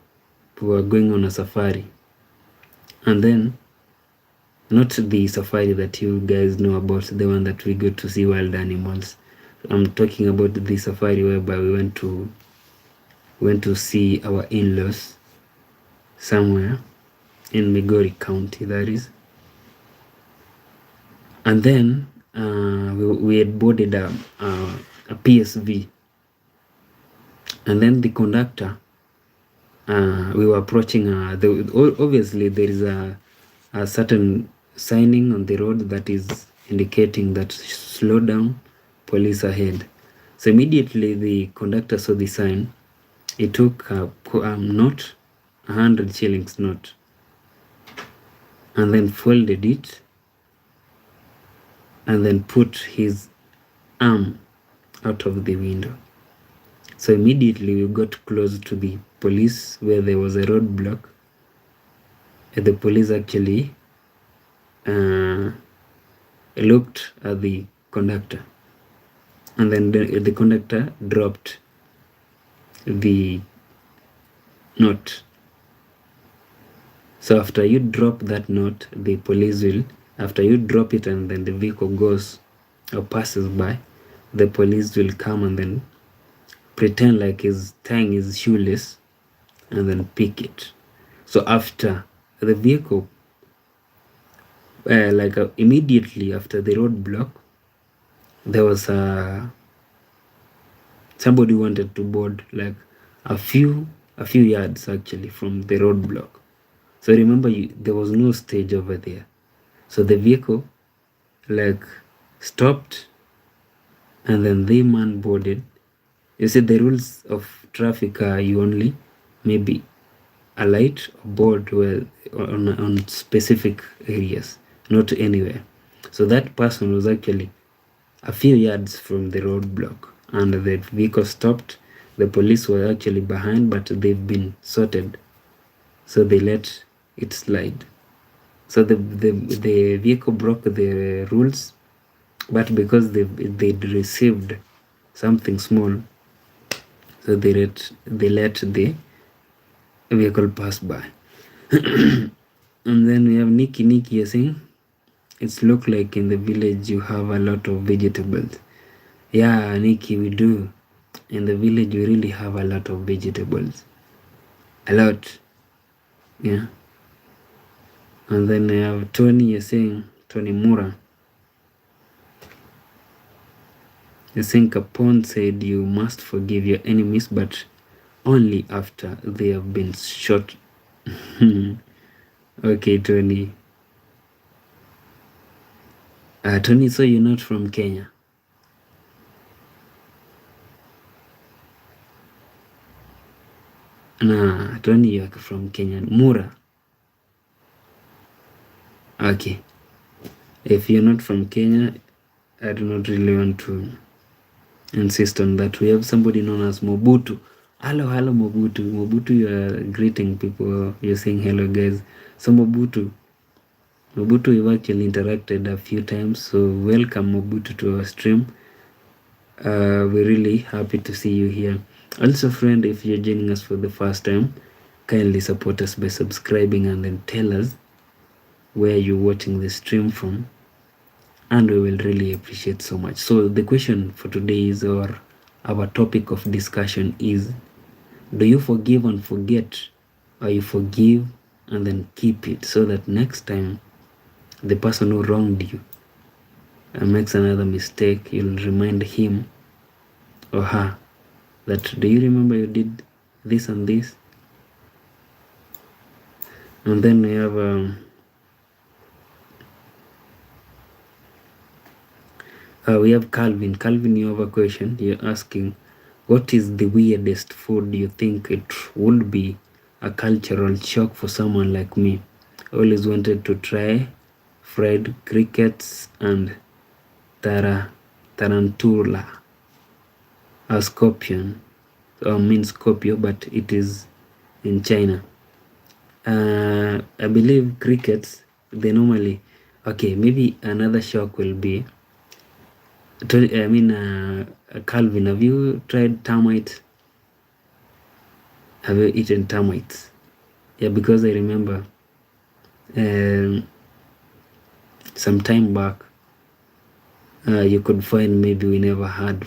going on a safari, and then not the safari that you guys know about, the one that we go to see wild animals. I'm talking about the safari whereby we went to see our in-laws somewhere in Migori County, that is. And then we had boarded a PSV, and then the conductor, we were approaching. Obviously, there is a certain signing on the road that is indicating that slow down, police ahead. So immediately the conductor saw the sign. He took a note, 100 shillings note, and then folded it, and then put his arm out of the window. So immediately we got close to the police where there was a roadblock. The police actually looked at the conductor, and then the conductor dropped the note. So after you drop that note, the police will, after you drop it and then the vehicle goes or passes by, the police will come and then pretend like he's tying his shoelace and then pick it. So after the vehicle, immediately after the roadblock, there was somebody wanted to board like a few yards actually from the roadblock. So remember, there was no stage over there. So the vehicle stopped, and then the man boarded. You see, the rules of traffic are you only maybe alight or board on specific areas, not anywhere. So that person was actually a few yards from the roadblock, and the vehicle stopped. The police were actually behind, but they've been sorted, so they let it slide. So the vehicle broke the rules, but because they'd received something small, so they let the vehicle pass by. And then we have Nikki you're saying, it's look like in the village you have a lot of vegetables. Yeah, Nikki, we do. In the village we really have a lot of vegetables. A lot. Yeah. And then I have Tony, you're saying, Tony Mura. You're saying Capone said you must forgive your enemies, but only after they have been shot. Okay, Tony. Tony, so you're not from Kenya? Nah, Tony, you're from Kenya. Mura. Okay. If you're not from Kenya, I do not really want to insist on that. We have somebody known as Mobutu Hello, Mobutu. Mobutu, you are greeting people. You're saying hello, guys. So Mobutu, we've actually interacted a few times. So welcome, Mobutu, to our stream. We're really happy to see you here. Also, friend, if you're joining us for the first time, kindly support us by subscribing and then tell us where you're watching the stream from, and we will really appreciate so much. So the question for today is, or our topic of discussion is, do you forgive and forget, or you forgive and then keep it, so that next time the person who wronged you makes another mistake, you'll remind him or her that, do you remember you did this and this? And then we have Calvin. Calvin, you have a question. You're asking, what is the weirdest food you think it would be a cultural shock for someone like me? I always wanted to try fried crickets and tarantula, a scorpion, or means scorpio, but it is in China. I believe crickets, they normally, okay, maybe another shock will be, Calvin, have you tried termites? Have you eaten termites? Yeah, because I remember some time back, you could find, maybe we never had,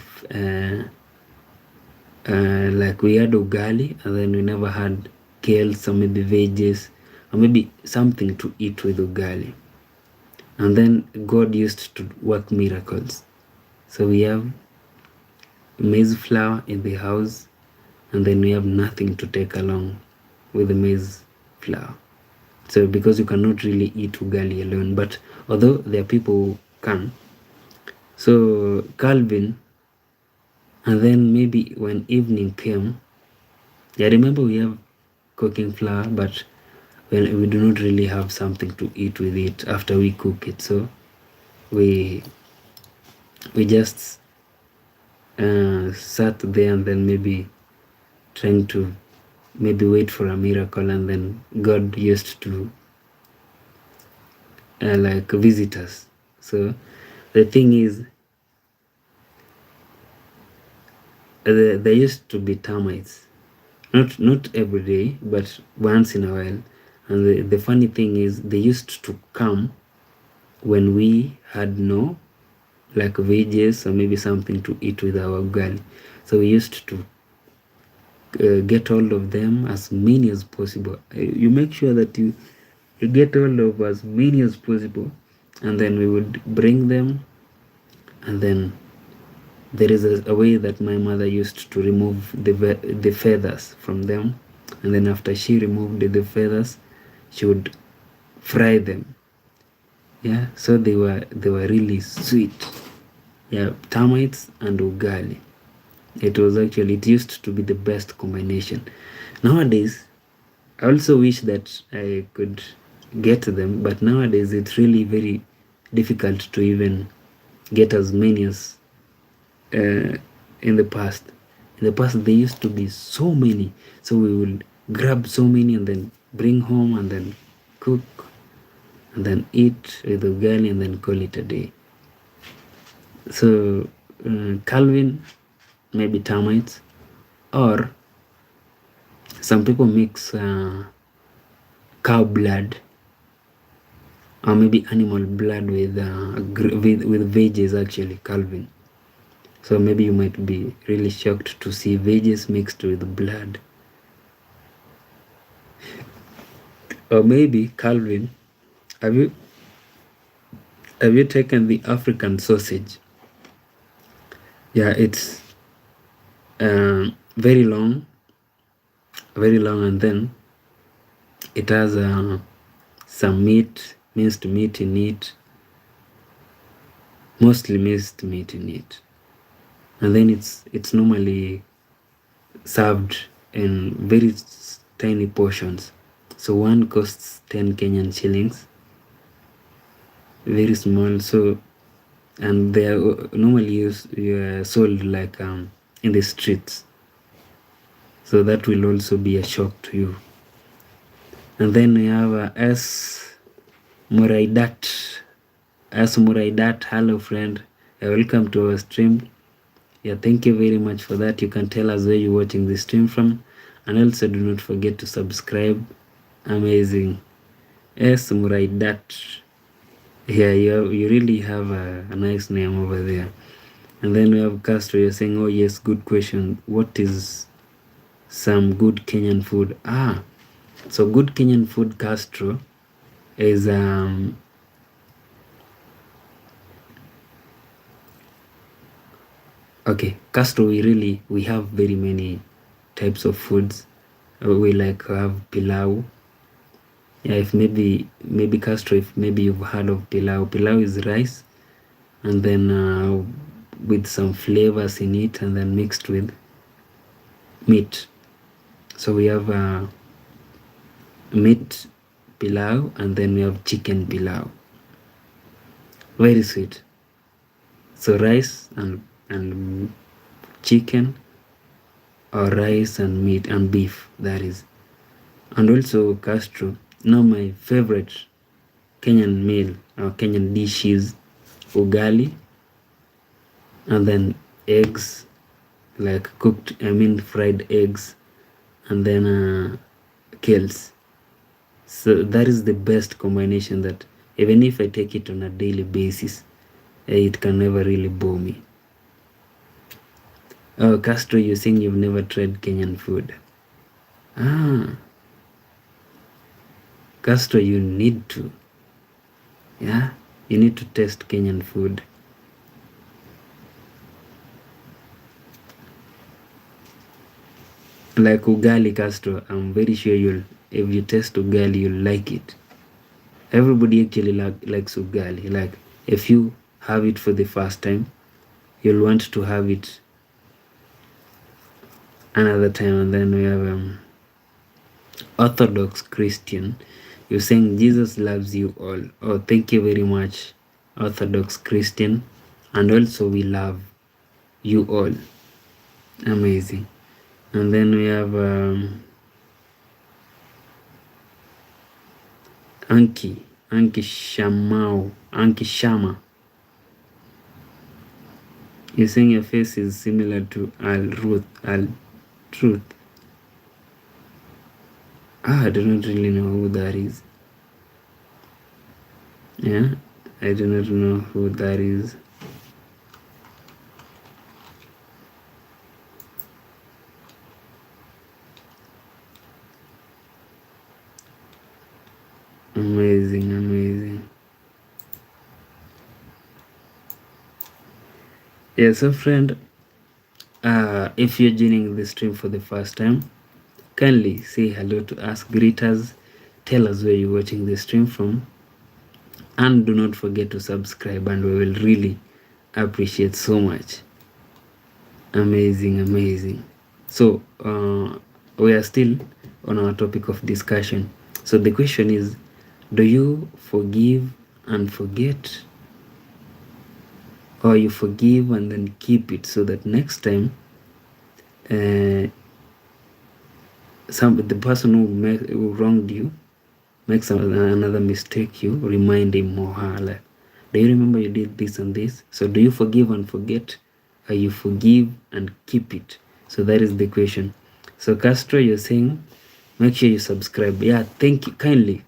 like we had ugali, and then we never had kales, or maybe veggies, or maybe something to eat with ugali. And then God used to work miracles. So we have maize flour in the house, and then we have nothing to take along with the maize flour. So because you cannot really eat ugali alone, but although there are people who can. So Calvin, and then maybe when evening came, I remember we have cooking flour, but when we do not really have something to eat with it after we cook it, so we just sat there, and then maybe trying to maybe wait for a miracle, and then God used to like visit us. So the thing is, there used to be termites, not every day, but once in a while. And the funny thing is, they used to come when we had no like veggies or maybe something to eat with our ugali. So we used to get hold of them, as many as possible. You make sure that you get hold of as many as possible, and then we would bring them. And then there is a way that my mother used to remove the feathers from them, and then after she removed the feathers, she would fry them. Yeah, so they were really sweet. Yeah, termites and ugali. It used to be the best combination. Nowadays, I also wish that I could get them, but nowadays it's really very difficult to even get as many as in the past. In the past, there used to be so many, so we would grab so many and then bring home and then cook and then eat with ugali and then call it a day. So Calvin, maybe termites, or some people mix cow blood or maybe animal blood with veggies, actually, Calvin. So maybe you might be really shocked to see veggies mixed with blood. Or maybe, Calvin, have you taken the African sausage? Yeah, it's very long, and then it has some minced meat in it, mostly minced meat in it, and then it's normally served in very tiny portions. So one costs 10 Kenyan shillings, very small. So, and they are normally sold like in the streets. So that will also be a shock to you. And then we have S. Muraidat. S. Muraidat, hello friend. Welcome to our stream. Yeah, thank you very much for that. You can tell us where you're watching the stream from. And also do not forget to subscribe. Amazing. S. Muraidat. Yeah, you really have a nice name over there. And then we have Castro. You're saying, oh yes, good question. What is some good Kenyan food? So good Kenyan food, Castro, is okay, Castro, we have very many types of foods. We like have pilau. Yeah, if maybe Castro, if maybe you've heard of pilau. Pilau is rice and then with some flavors in it and then mixed with meat. So we have meat pilau and then we have chicken pilau. Very sweet. So rice and chicken, or rice and meat and beef, that is. And also Castro. Now my favorite Kenyan meal or Kenyan dish is ugali and then eggs, like cooked, fried eggs, and then kales. So that is the best combination that even if I take it on a daily basis, it can never really bore me. Oh, Castro, you're saying you've never tried Kenyan food. Castro, you need to. Yeah, you need to taste Kenyan food. Like ugali, Castro, I'm very sure if you taste ugali, you'll like it. Everybody actually likes ugali. Like if you have it for the first time, you'll want to have it another time. And then we have Orthodox Christian. You're saying Jesus loves you all. Oh, thank you very much, Orthodox Christian. And also we love you all. Amazing. And then we have Anki Shama. You're saying your face is similar to Al Truth. I do not really know who that is. Yeah, I do not know who that is. Amazing. Yeah, so friend, if you're joining the stream for the first time, kindly say hello to us, greet us, tell us where you're watching the stream from, and do not forget to subscribe, and we will really appreciate so much. Amazing. So we are still on our topic of discussion. So the question is, do you forgive and forget, or you forgive and then keep it so that next time the person who wronged you makes another mistake, you remind him or her, like, do you remember you did this and this? So do you forgive and forget, or you forgive and keep it? So that is the question. So Castro, you're saying make sure you subscribe. Yeah, thank you. Kindly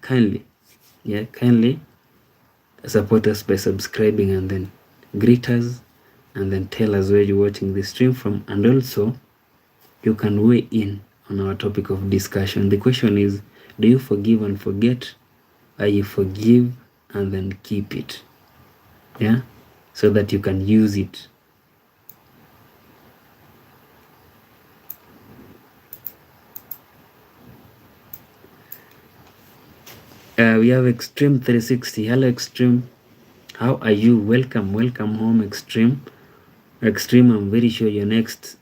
support us by subscribing and then greet us and then tell us where you're watching the stream from. And also you can weigh in on our topic of discussion. The question is, do you forgive and forget, or you forgive and then keep it? Yeah, so that you can use it. We have Extreme 360. Hello Extreme, how are you? Welcome home, Extreme. I'm very sure your next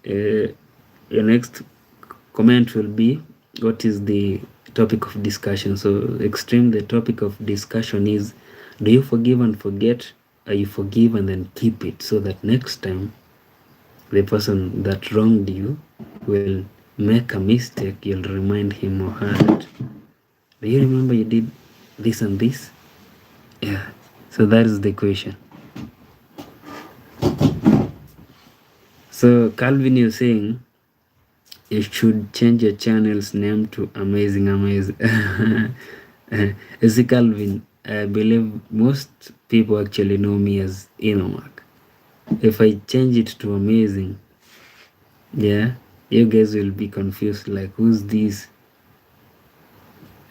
comment will be, what is the topic of discussion? So Extreme, the topic of discussion is, do you forgive and forget, or you forgive and then keep it, so that next time the person that wronged you will make a mistake, you'll remind him or her that, do you remember you did this and this? Yeah. So that is the question. So Calvin, you're saying you should change your channel's name to Amazing. You see, Calvin, I believe most people actually know me as Inomak. If I change it to Amazing, yeah, you guys will be confused, like, who's this?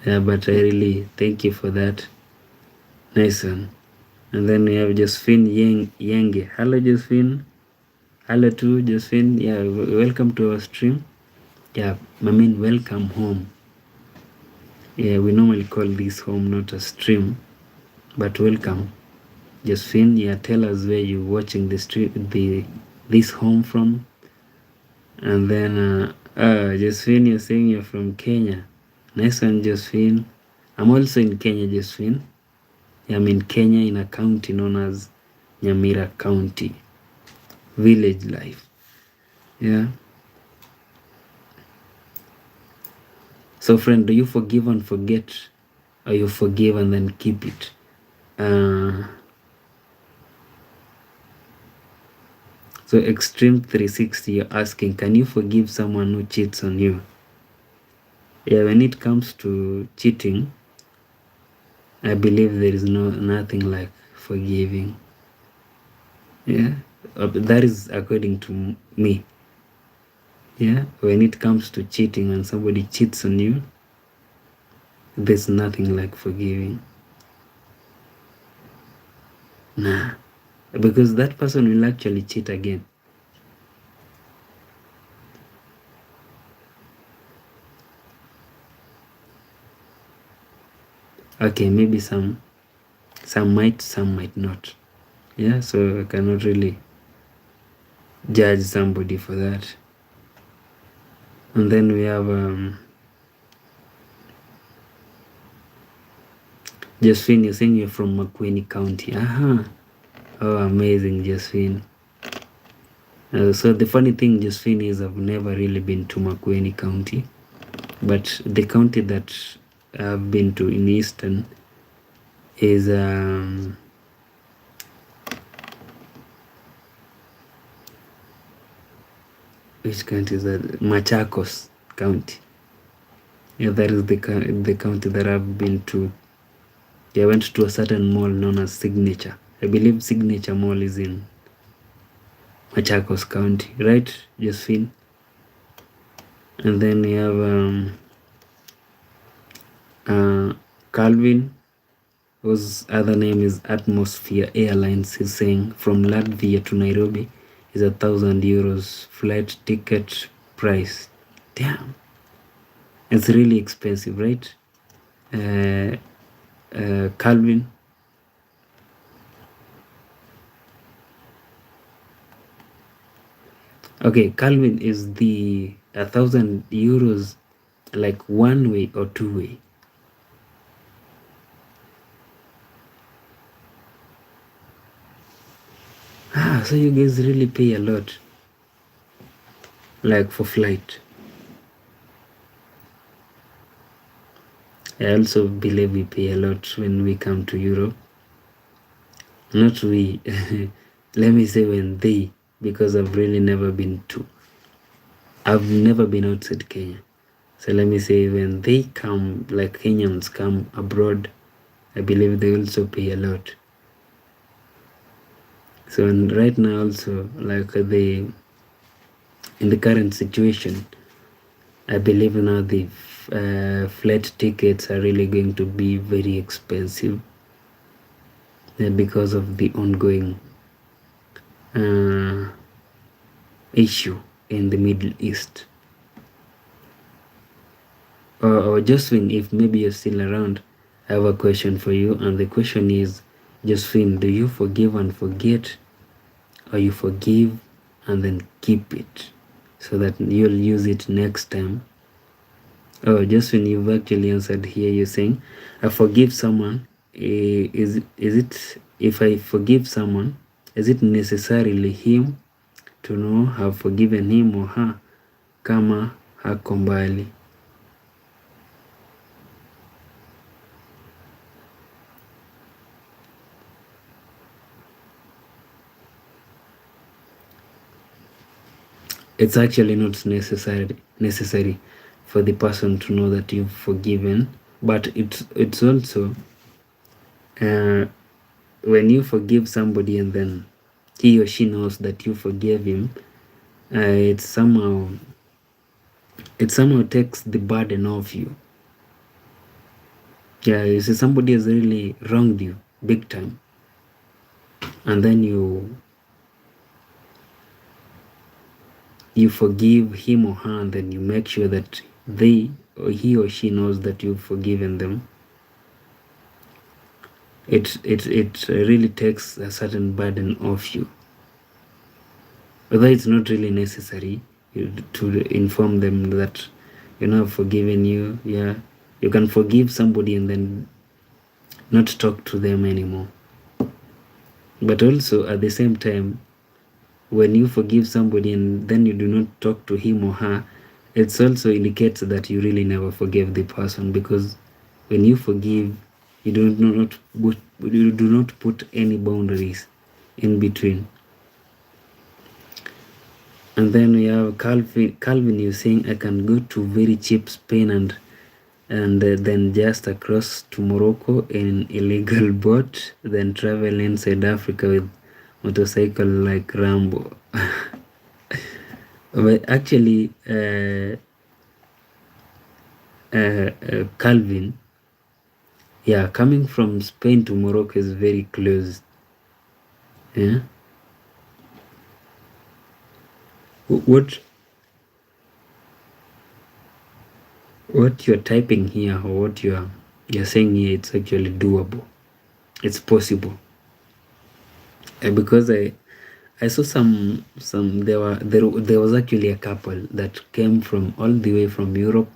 Yeah, but I really thank you for that. Nice one. And then we have Josephine Yenge. Hello, Josephine. Hello to Josephine. Yeah, welcome to our stream. Yeah, I mean, welcome home. Yeah, we normally call this home, not a stream, but welcome. Josephine, yeah, tell us where you're watching the stream, this home from. And then, Josephine, you're saying you're from Kenya. Nice one, Josephine. I'm also in Kenya, Josephine. I'm in Kenya in a county known as Nyamira County. Village life. Yeah. So friend, do you forgive and forget, or you forgive and then keep it? So Extreme 360, you're asking, can you forgive someone who cheats on you? Yeah, when it comes to cheating, I believe there is nothing like forgiving. Yeah, that is according to me. Yeah, when it comes to cheating, when somebody cheats on you, there's nothing like forgiving. Nah, because that person will actually cheat again. Okay, maybe some might, some might not. Yeah, so I cannot really judge somebody for that. And then we have Josephine, you're saying you're from Makueni County. Oh, amazing, Josephine. So the funny thing, Josephine, is I've never really been to Makueni County, but the county that I've been to in Eastern is which county is that? Machakos County. Yeah, that is the county that I've been to. Yeah, I went to a certain mall known as Signature. I believe Signature Mall is in Machakos County, right, Josephine? And then we have Calvin, whose other name is Atmosphere Airlines. He's saying from Latvia to Nairobi is €1,000 flight ticket price. Damn, it's really expensive, right? Calvin. Okay, Calvin, is the €1,000 like one way or two way? So you guys really pay a lot, like for flight. I also believe we pay a lot when we come to Europe. Not we, let me say when they, because I've really never been to. I've never been outside Kenya. So let me say when they come, like Kenyans come abroad, I believe they also pay a lot. So right now also, like in the current situation, I believe now the flight tickets are really going to be very expensive because of the ongoing issue in the Middle East. Or Josephine, if maybe you're still around, I have a question for you, and the question is, Josephine, do you forgive and forget, or you forgive and then keep it so that you'll use it next time? Oh, Josephine, you've actually answered here. You're saying, I forgive someone. Is it, if I forgive someone, is it necessarily him to know I've forgiven him or her, kama hako mbali. It's actually not necessary for the person to know that you've forgiven, but it's also when you forgive somebody and then he or she knows that you forgave him, it somehow takes the burden off you. Yeah, you see, somebody has really wronged you big time, and then you forgive him or her, and then you make sure that he or she knows that you've forgiven them. It really takes a certain burden off you. Although it's not really necessary to inform them that I've forgiven you. Yeah, you can forgive somebody and then not talk to them anymore. But also at the same time, when you forgive somebody and then you do not talk to him or her, it also indicates that you really never forgave the person, because when you forgive, you do not put any boundaries in between. And then we have Calvin, you saying, I can go to very cheap Spain and then just across to Morocco in illegal boat, then travel inside Africa with motorcycle like Rambo. But actually, Calvin, yeah, coming from Spain to Morocco is very close. Yeah. What you're typing here, or what you're saying here, it's actually doable. It's possible. Because I saw some there was actually a couple that came from all the way from Europe,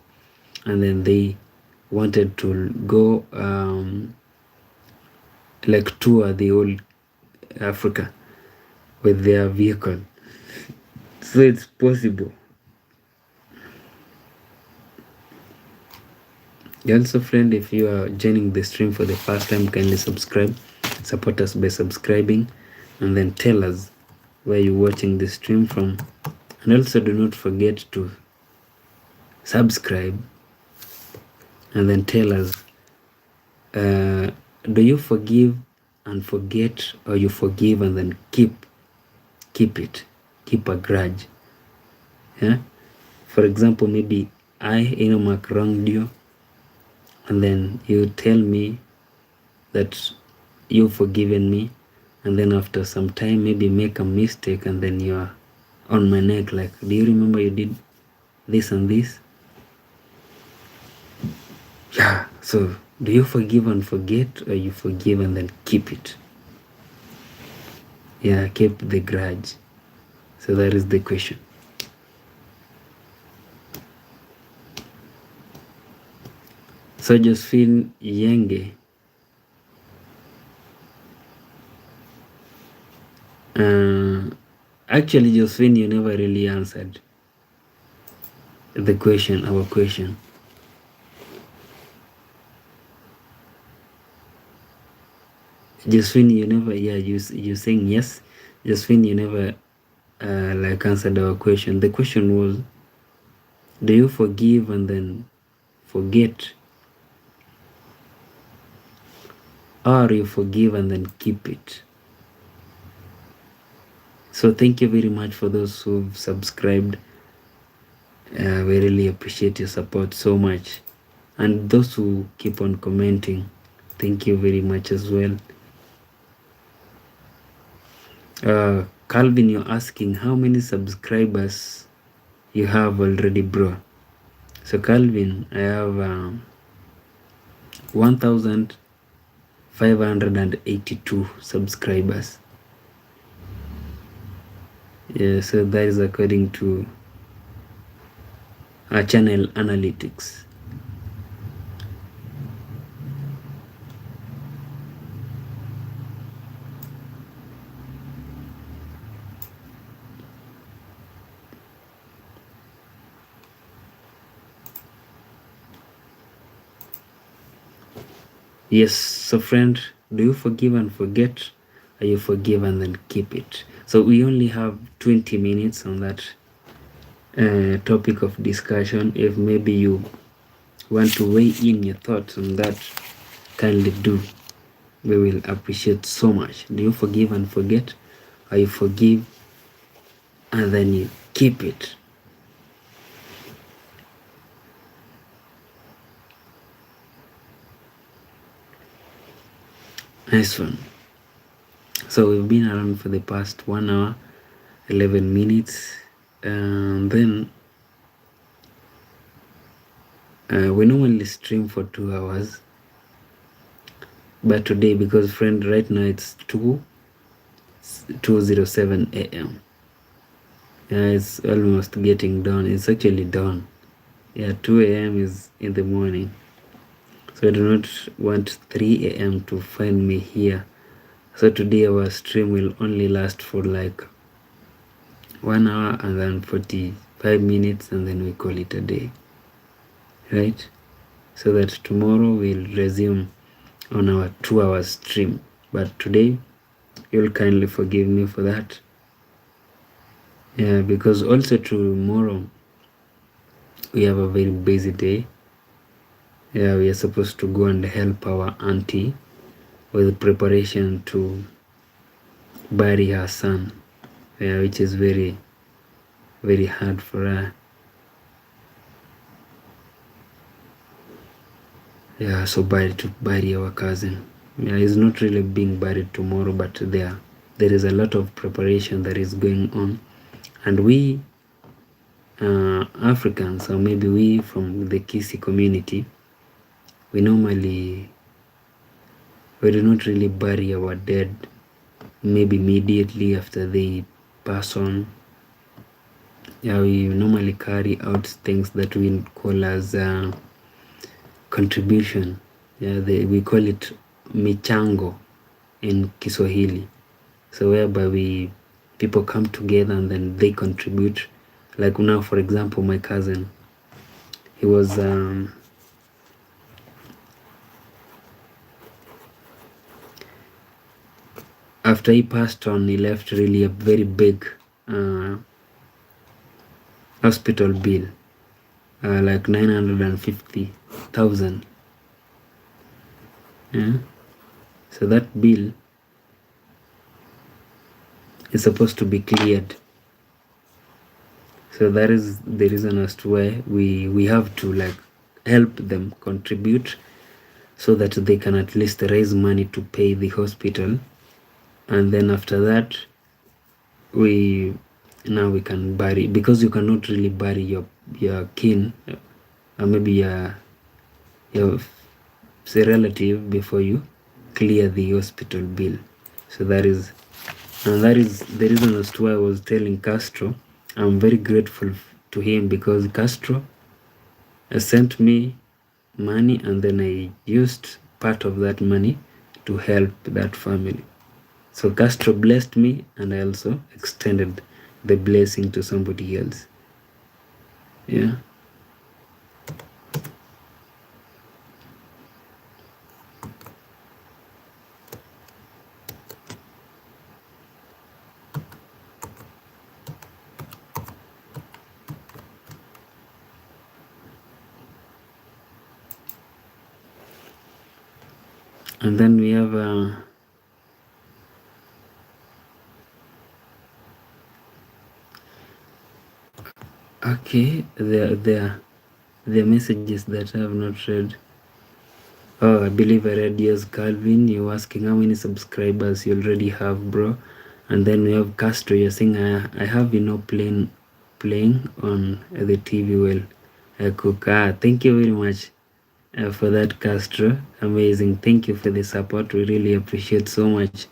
and then they wanted to go like tour the whole Africa with their vehicle. So it's possible. Also, friend, if you are joining the stream for the first time, kindly subscribe. Support us by subscribing, and then tell us where you're watching the stream from. And also do not forget to subscribe and then tell us, do you forgive and forget, or you forgive and then keep a grudge? Yeah. For example, maybe I, Enomark, wronged you, and then you tell me that you've forgiven me, and then after some time maybe make a mistake, and then you're on my neck like, do you remember you did this and this? Yeah. So do you forgive and forget, or you forgive and then keep it? Yeah, keep the grudge. So that is the question. So Josephine Yenge, actually Josephine, you never really answered the question, our question. Josephine, you never, yeah, you saying yes. Josephine, you never like answered our question. The question was, do you forgive and then forget, or you forgive and then keep it? So thank you very much for those who've subscribed. We really appreciate your support so much, and those who keep on commenting, thank you very much as well. Calvin, you're asking how many subscribers you have already, bro. So Calvin, I have 1,582 subscribers. Yeah, so that is according to our channel analytics. Yes, so friend, do you forgive and forget, or you forgive and then keep it? So we only have 20 minutes on that topic of discussion. If maybe you want to weigh in your thoughts on that, kindly do. We will appreciate so much. Do you forgive and forget, or you forgive and then you keep it? Nice one. So we've been around for the past 1 hour 11 minutes, and then we normally stream for 2 hours, but today, because friend, right now it's 2:07 a.m. Yeah, it's almost getting dawn. It's actually dawn. Yeah, 2 a.m. is in the morning. So I do not want 3 a.m. to find me here. So today our stream will only last for like 1 hour and then 45 minutes, and then we call it a day. Right? So that tomorrow we'll resume on our 2 hour stream. But today, you'll kindly forgive me for that. Yeah, because also tomorrow we have a very busy day. Yeah, we are supposed to go and help our auntie with preparation to bury her son. Yeah, which is very, very hard for her. Yeah, so to bury our cousin. Yeah, he's not really being buried tomorrow, but there is a lot of preparation that is going on, and we Africans, or maybe we from the Kisi community, we do not really bury our dead maybe immediately after they pass on. Yeah, we normally carry out things that we call as contribution. Yeah, we call it michango in Kiswahili. So whereby people come together and then they contribute. Like now, for example, my cousin, he was after he passed on, he left really a very big hospital bill, like 950,000. Yeah? So that bill is supposed to be cleared. So that is the reason as to why we have to like help them contribute, so that they can at least raise money to pay the hospital, and then after that we can bury, because you cannot really bury your kin, or maybe your say relative, before you clear the hospital bill. So that is the reason as to why I was telling Castro I'm very grateful to him, because Castro sent me money, and then I used part of that money to help that family. So Castro blessed me, and I also extended the blessing to somebody else. Yeah. And then we have okay, there messages that I have not read. Oh, I believe I read yours, Calvin. You're asking how many subscribers you already have, bro. And then we have Castro. You're saying I have playing on the TV well. Cook. Thank you very much for that, Castro. Amazing. Thank you for the support. We really appreciate so much.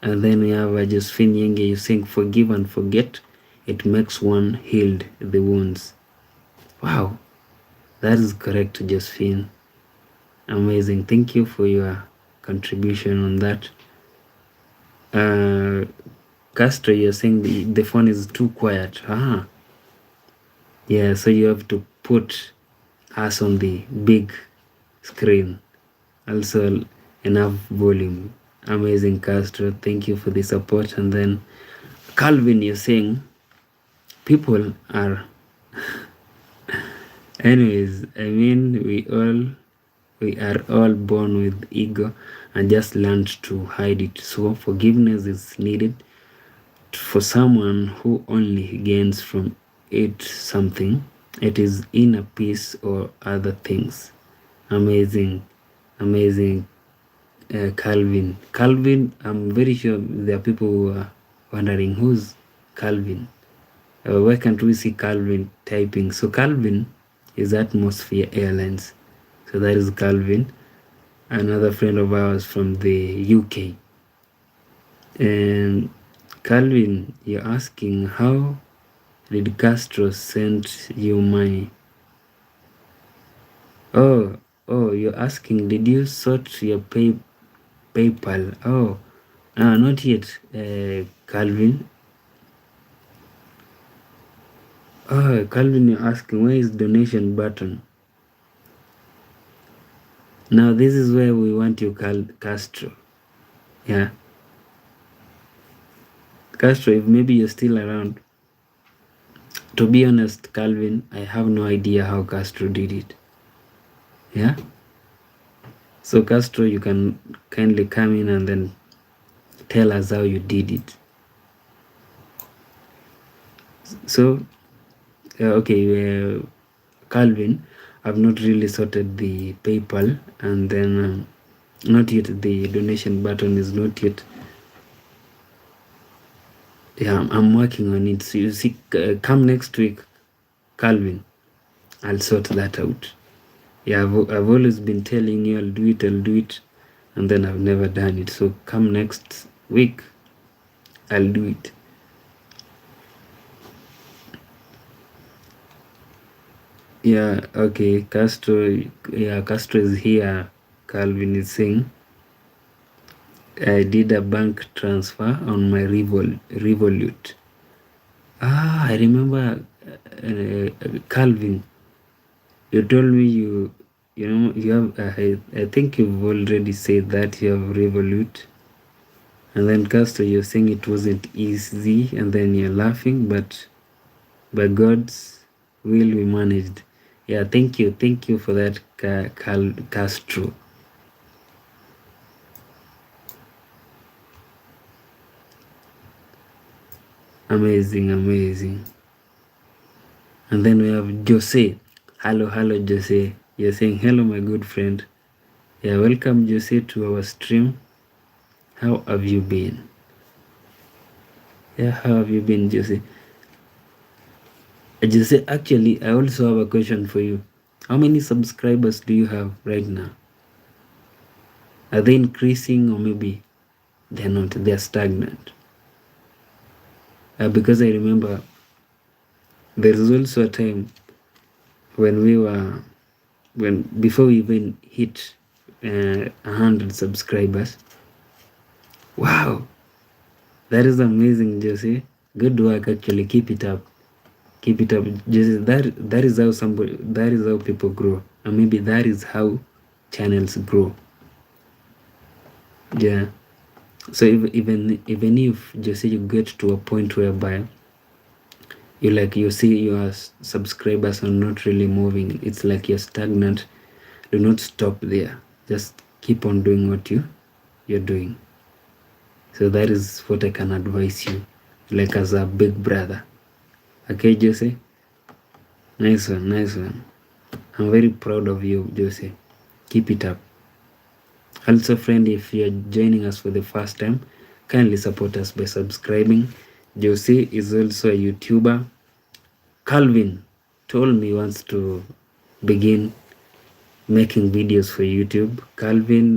And then we have Josephine Yenge. You're saying forgive and forget. It makes one healed the wounds. Wow, that is correct, Josephine. Amazing. Thank you for your contribution on that. Castro, you're saying the phone is too quiet. Yeah, so you have to put us on the big screen. Also enough volume. Amazing, Castro. Thank you for the support. And then Calvin, you're saying people are anyways, I mean we are all born with ego and just learned to hide it. So forgiveness is needed for someone who only gains from it something. It is inner peace or other things. Amazing, amazing, Calvin. Calvin, I'm very sure there are people who are wondering who's Calvin. Why can't we see Calvin typing? So Calvin is Atmosphere Airlines. So that is Calvin, another friend of ours from the UK. And Calvin, you're asking, how did Castro send you money? Oh, you're asking, did you sort your PayPal? Oh, not yet, Calvin. Oh, Calvin, you're asking, where is donation button? Now this is where we want you, Castro. Yeah. Castro, if maybe you're still around. To be honest, Calvin, I have no idea how Castro did it. Yeah. So Castro, you can kindly come in and then tell us how you did it. So, okay, Calvin, I've not really sorted the PayPal, and then not yet the donation button is not yet. Yeah, I'm working on it. So you see, come next week, Calvin, I'll sort that out. Yeah, I've always been telling you I'll do it, and then I've never done it. So come next week, I'll do it. Yeah, okay, Castro. Yeah, Castro is here. Calvin is saying, I did a bank transfer on my Revolut. I remember, Calvin. You told me you know you have. I think you've already said that you have Revolut. And then Castro, you're saying it wasn't easy, and then you're laughing, but by God's will we managed. Yeah, thank you for that, Castro. Amazing. And then we have Jose. Hello, Jose. You're saying hello, my good friend. Yeah, welcome, Jose, to our stream. How have you been? Yeah, how have you been, Jose? Jose, actually, I also have a question for you. How many subscribers do you have right now? Are they increasing, or maybe they're not? They're stagnant? Because I remember there is also a time when before we even hit 100 subscribers. Wow, that is amazing, Jose. Good work, actually. Keep it up, Jose. That is how people grow, and maybe that is how channels grow. Yeah. So even if Jose, you get to a point whereby you see your subscribers are not really moving, it's like you're stagnant, do not stop there. Just keep on doing what you're doing. So that is what I can advise you, like as a big brother. Okay, Jose? Nice one. I'm very proud of you, Jose. Keep it up. Also, friend, if you're joining us for the first time, kindly support us by subscribing. Jose is also a YouTuber. Calvin told me he wants to begin making videos for YouTube. Calvin,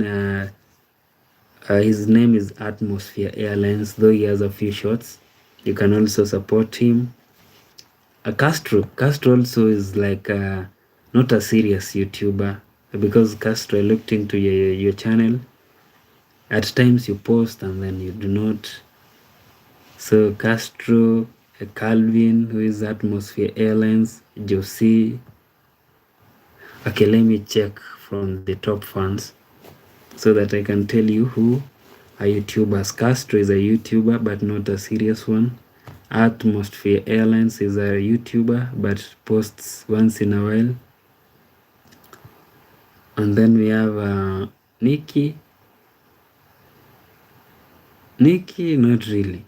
his name is Atmosphere Airlines, though he has a few shots. You can also support him. Castro also is like not a serious YouTuber, because Castro, I looked into your channel. At times you post and then you do not. So Castro, Calvin, who is Atmosphere Airlines, Josie. Okay, let me check from the top fans. so that I can tell you who are YouTubers. Castro is a YouTuber, but not a serious one. Atmosphere Airlines is a YouTuber, but posts once in a while. And then we have Nikki, not really.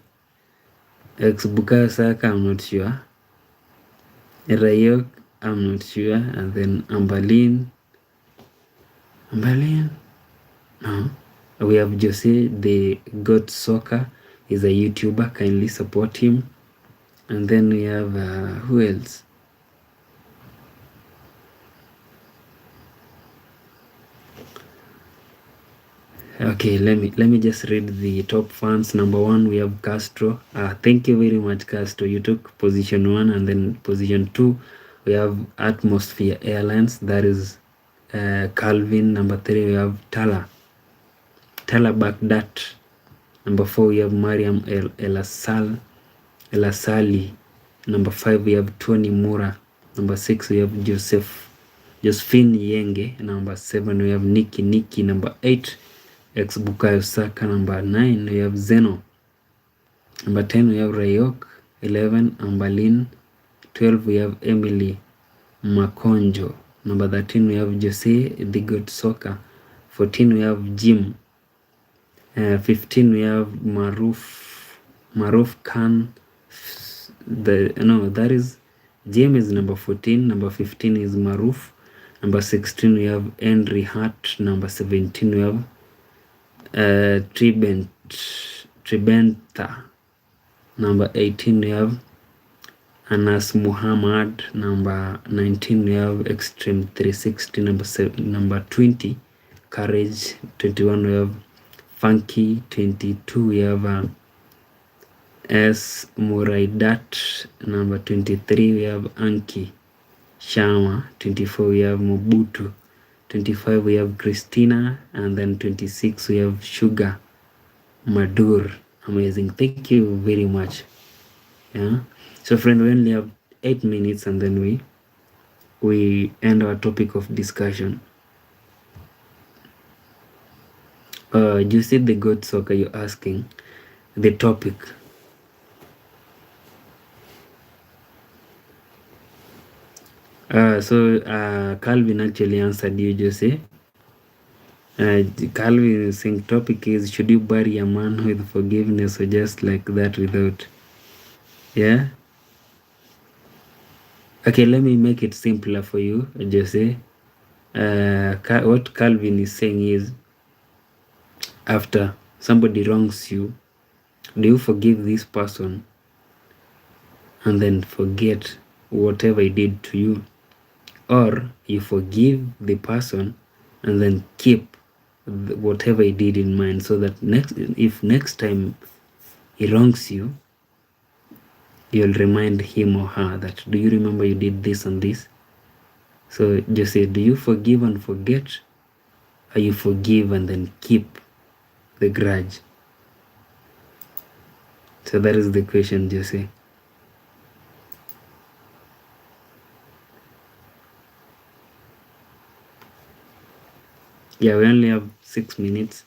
Bukayo Saka, I'm not sure. Rayok, I'm not sure. And then Amberlin, no. We have Jose, the God Soccer, is a YouTuber. Kindly support him. And then we have who else? Okay, let me just read the top fans. Number 1, we have Castro. Thank you very much, Castro. You took position 1, and then position 2, we have Atmosphere Airlines. That is Calvin. Number 3, we have Tala Bagdat. Number 4, we have Mariam Elasali. Number 5, we have Tony Mura. Number 6, we have Josephine Yenge. Number 7, we have Nikki. Number 8, Bukayo Saka. Number 9, we have Zeno. Number 10, we have Rayok. 11, Amberlin. 12, we have Emily Makonjo. Number 13, we have Jose, the God Soccer. 14, we have Jim. 15, we have Maruf Khan. That is Jim is number 14. Number 15 is Maruf. Number 16, we have Henry Hart. Number 17, we have Tribenta. Number 18, we have Anas Muhammad. Number 19, we have Extreme 360. Number 20, Courage. 21, we have Funky. 22, we have S Muraidat. Number 23, we have Anki Shama. 24, we have Mobutu. 25, we have Christina. And then 26, we have Sugar Madur. Amazing. Thank you very much. Yeah. So friend, we only have 8 minutes, and then we end our topic of discussion. You see the God Soccer, you're asking the topic. Calvin actually answered you, Jose. Calvin saying topic is, should you bury a man with forgiveness or just like that without? Yeah. Okay, let me make it simpler for you, Jose. What Calvin is saying is, after somebody wrongs you, do you forgive this person and then forget whatever he did to you? Or you forgive the person and then keep whatever he did in mind, so that if next time he wrongs you, you'll remind him or her that, do you remember you did this and this? So just say, do you forgive and forget, or you forgive and then keep the grudge? So that is the question, Jose. Yeah, we only have 6 minutes,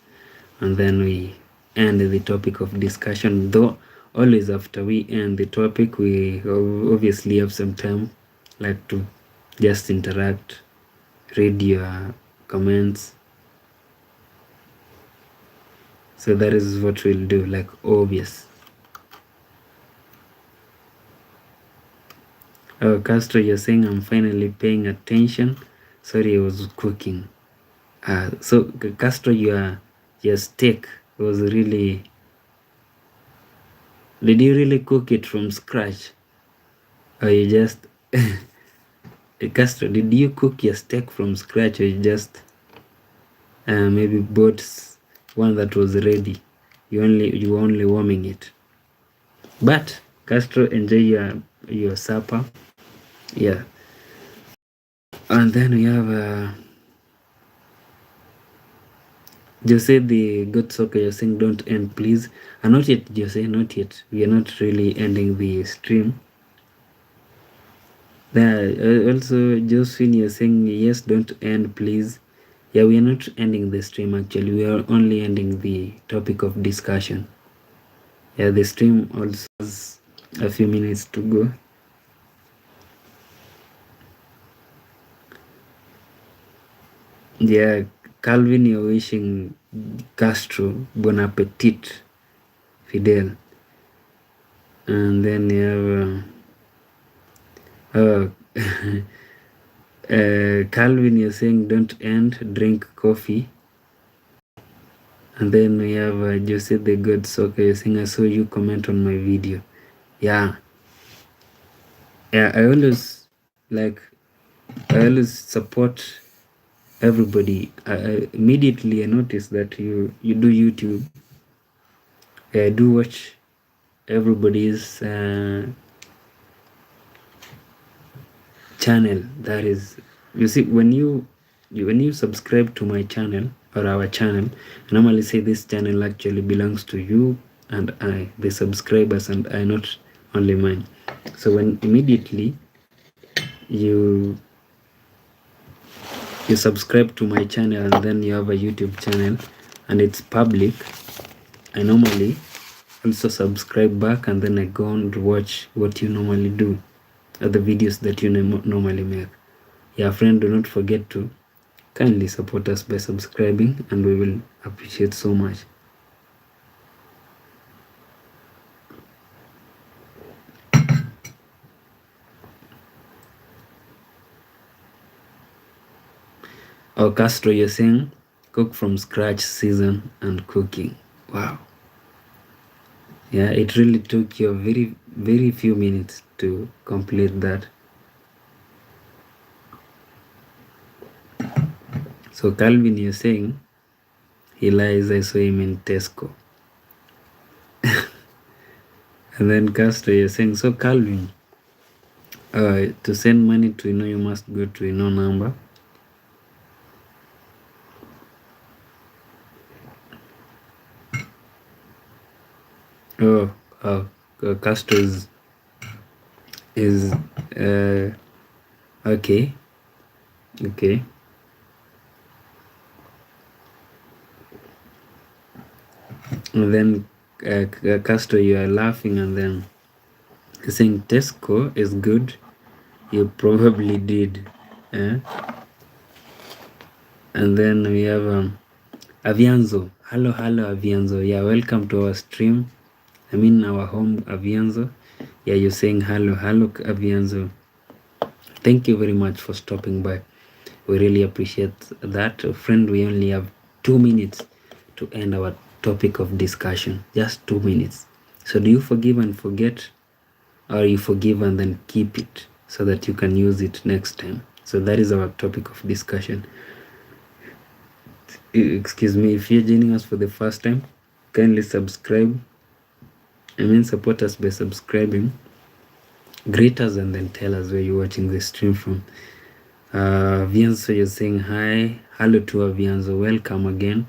and then we end the topic of discussion. Though always after we end the topic, we obviously have some time, like to just interact, read your comments. So that is what we'll do, like obvious. Oh, Castro, you're saying I'm finally paying attention. Sorry, I was cooking. So Castro, your steak was really... Did you really cook it from scratch, or you just... Castro, did you cook your steak from scratch, or you just maybe bought one that was ready? You were only warming it. But Castro, enjoy your supper. Yeah. And then we have Jose, the God Soccer, you're saying don't end, please. Not yet, Jose, not yet. We are not really ending the stream. Also, Josephine, you're saying yes, don't end, please. Yeah, we are not ending the stream actually. We are only ending the topic of discussion. Yeah, the stream also has a few minutes to go. Yeah, Calvin, you're wishing Castro bon appetit, Fidel. And then you have Calvin, you're saying don't end, drink coffee. And then we have Jose the God Soccer, you're saying I saw you comment on my video. Yeah, I always support everybody. Immediately I noticed that you do YouTube. I do watch everybody's channel. That is, you see, when you subscribe to my channel or our channel, I normally say this channel actually belongs to you and I, the subscribers, and I, not only mine. So when immediately you subscribe to my channel and then you have a YouTube channel and it's public, I normally also subscribe back and then I go and watch what you normally do, the videos that you normally make. Yeah, friend, do not forget to kindly support us by subscribing, and we will appreciate so much. Oh, Castro, you're saying cook from scratch, season and cooking. Wow. Yeah, it really took you a very few minutes to complete that. So Calvin, you're saying he lies, I saw him in Tesco. And then Castro, you're saying, so Calvin, to send money to you must go to number. Oh, Castro is okay. And then Castro, you are laughing, and then saying Tesco is good. You probably did. And then we have Avianzo. Hello Avianzo. Yeah, welcome to our stream. I mean our home, Avianzo. Yeah, you're saying hello Avianzo. Thank you very much for stopping by. We really appreciate that. Friend, we only have 2 minutes to end our topic of discussion. Just 2 minutes. So do you forgive and forget, or you forgive and then keep it so that you can use it next time? So that is our topic of discussion. Excuse me, if you're joining us for the first time, kindly subscribe. Support us by subscribing. Greet us and then tell us where you're watching the stream from. Vianzo, you're saying hi. Hello to Vianzo, welcome again.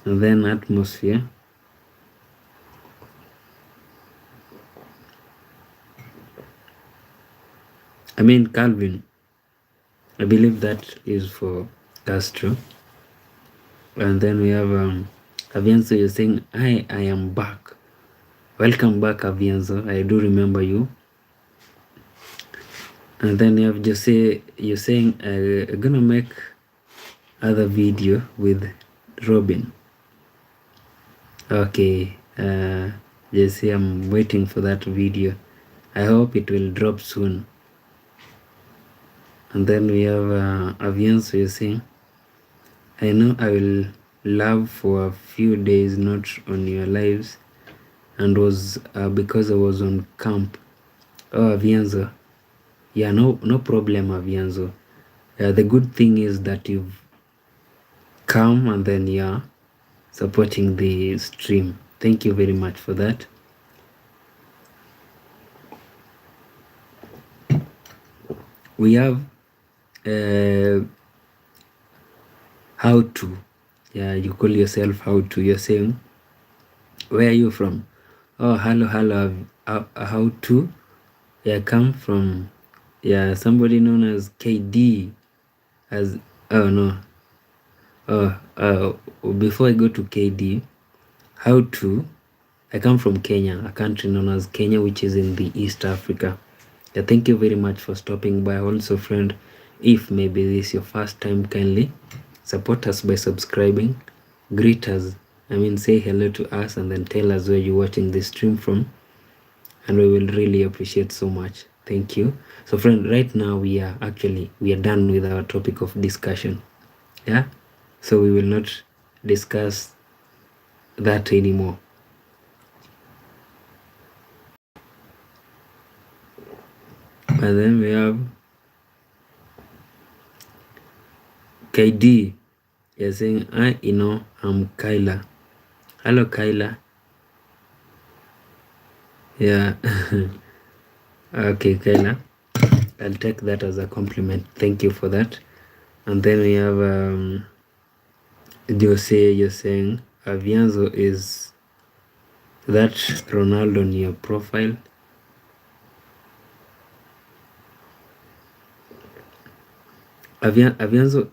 And then Atmosphere. Calvin. I believe that is for Castro. And then we have Avianzo, you're saying, hi, I am back. Welcome back, Avianzo. I do remember you. And then you have Jose, you're saying, I'm gonna make other video with Robin. Okay, Jesse, I'm waiting for that video. I hope it will drop soon. And then we have Avianzo, you're saying, I know I will love for a few days, not on your lives, and was because I was on camp. Oh, Avianzo. Yeah, no problem, Avianzo. The good thing is that you've come and then you're supporting the stream. Thank you very much for that. We have how to. Yeah, you call yourself how to. You're saying, where are you from? Oh, hello, how to. Yeah, come from, yeah, somebody known as KD, as, oh no, Before I go to KD, how to I come from Kenya, a country known as Kenya, which is in the East Africa. Yeah, thank you very much for stopping by. Also, friend, if maybe this is your first time, kindly support us by subscribing, greet us, say hello to us, and then tell us where you're watching this stream from, and we will really appreciate so much. Thank you. So, friend, right now we are done with our topic of discussion. Yeah, so we will not discuss that anymore. And then we have KD. You're saying, I'm Kyla. Hello, Kyla. Yeah. Okay, Kyla. I'll take that as a compliment. Thank you for that. And then we have Jose. You're saying, Avianzo, is that Ronaldo on your profile? Avianzo,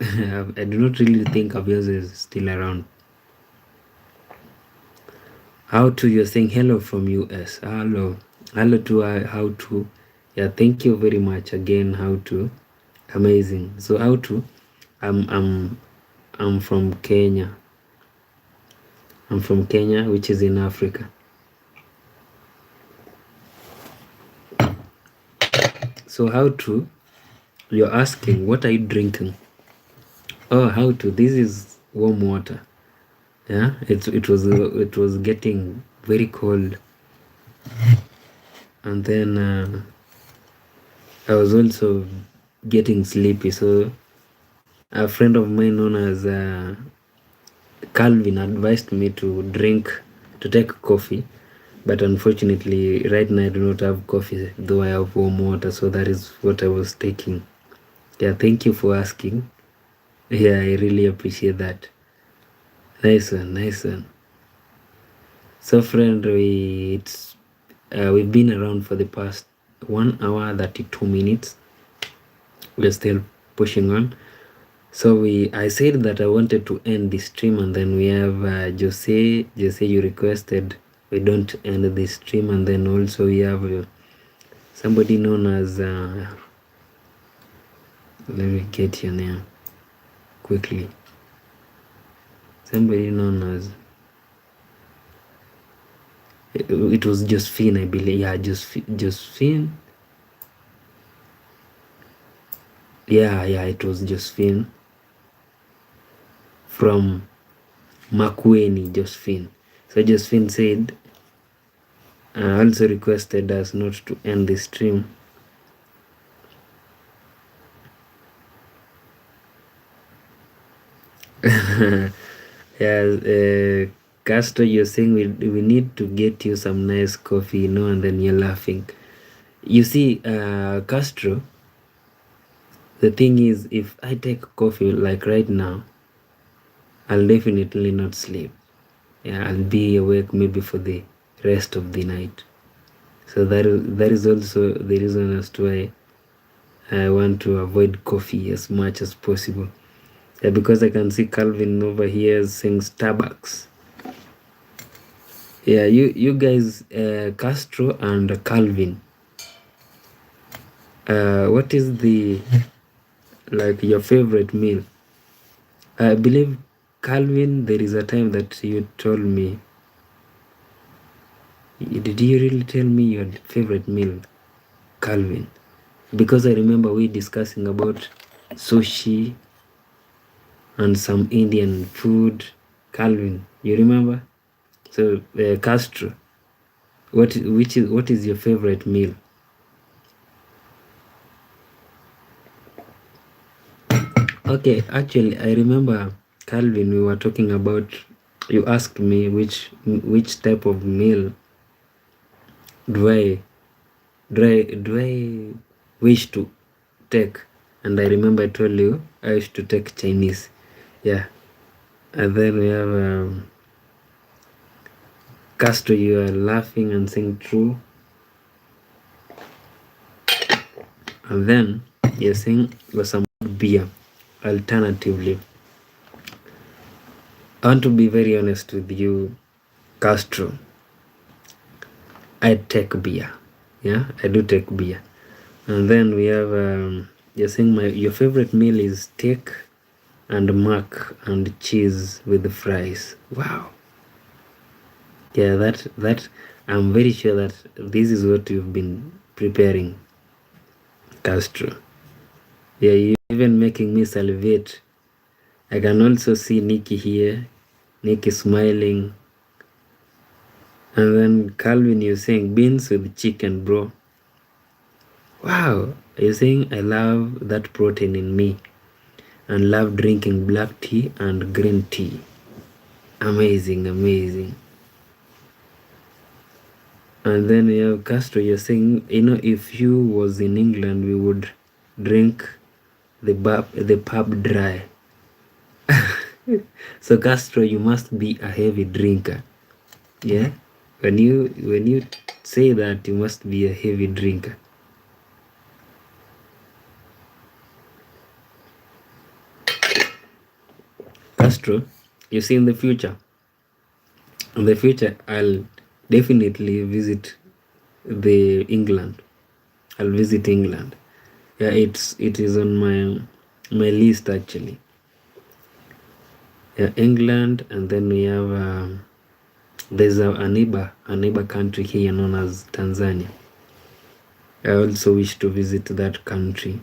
I do not really think Avianzo is still around. How to, you're saying hello from US. Hello to how to. Yeah, thank you very much again. How to, amazing. So how to, I'm from Kenya. I'm from Kenya, which is in Africa. So how to, you're asking, what are you drinking? Oh, how to, this is warm water. Yeah, it was getting very cold, and then I was also getting sleepy. So a friend of mine known as Calvin advised me to take coffee, but unfortunately right now I do not have coffee, though I have warm water, so that is what I was taking. Yeah, thank you for asking. Yeah, I really appreciate that. Nice one. So friend, we've been around for the past 1 hour 32 minutes. We're still pushing on. So I said that I wanted to end the stream, and then we have Jose, you requested we don't end the stream, and then also we have somebody known as let me get your name quickly. Somebody known as, it was Josephine, I believe. Yeah, Josephine. Yeah, it was Josephine from Makueni. Josephine. So Josephine said, also requested us not to end the stream. Yeah, Castro, you're saying we need to get you some nice coffee, and then you're laughing. You see, Castro, the thing is, if I take coffee like right now, I'll definitely not sleep. Yeah, I'll be awake maybe for the rest of the night. So that is also the reason as to why I want to avoid coffee as much as possible. Yeah, because I can see Calvin over here saying Starbucks. Yeah, you guys, Castro and Calvin, what is your favorite meal? I believe, Calvin, there is a time that you told me. Did you really tell me your favorite meal, Calvin? Because I remember we discussing about sushi and some Indian food. Calvin, you remember? So Castro, what is your favorite meal? Okay, actually I remember, Calvin, we were talking about, you asked me which type of meal do I wish to take, and I remember I told you I wish to take Chinese. Yeah, and then we have Castro, you are laughing and saying true, and then you're saying was some beer alternatively. I want to be very honest with you, Castro. I take beer. Yeah, I do take beer. And then we have you're saying your favorite meal is steak and mac and cheese with fries. Wow. Yeah, that I'm very sure that this is what you've been preparing, Castro. Yeah, you even making me salivate. I can also see Nikki here. Nikki smiling. And then Calvin, you're saying beans with chicken, bro. Wow, you're saying I love that protein in me and love drinking black tea and green tea. Amazing, amazing. And then you have Castro, you're saying, if you was in England, we would drink the pub dry. So Castro, you must be a heavy drinker. Yeah? When you say that, you must be a heavy drinker. Castro, you see, in the future, I'll definitely visit the England. I'll visit England. Yeah, it is on my list actually. Yeah, England, and then we have there's a neighbor country here known as Tanzania. I also wish to visit that country.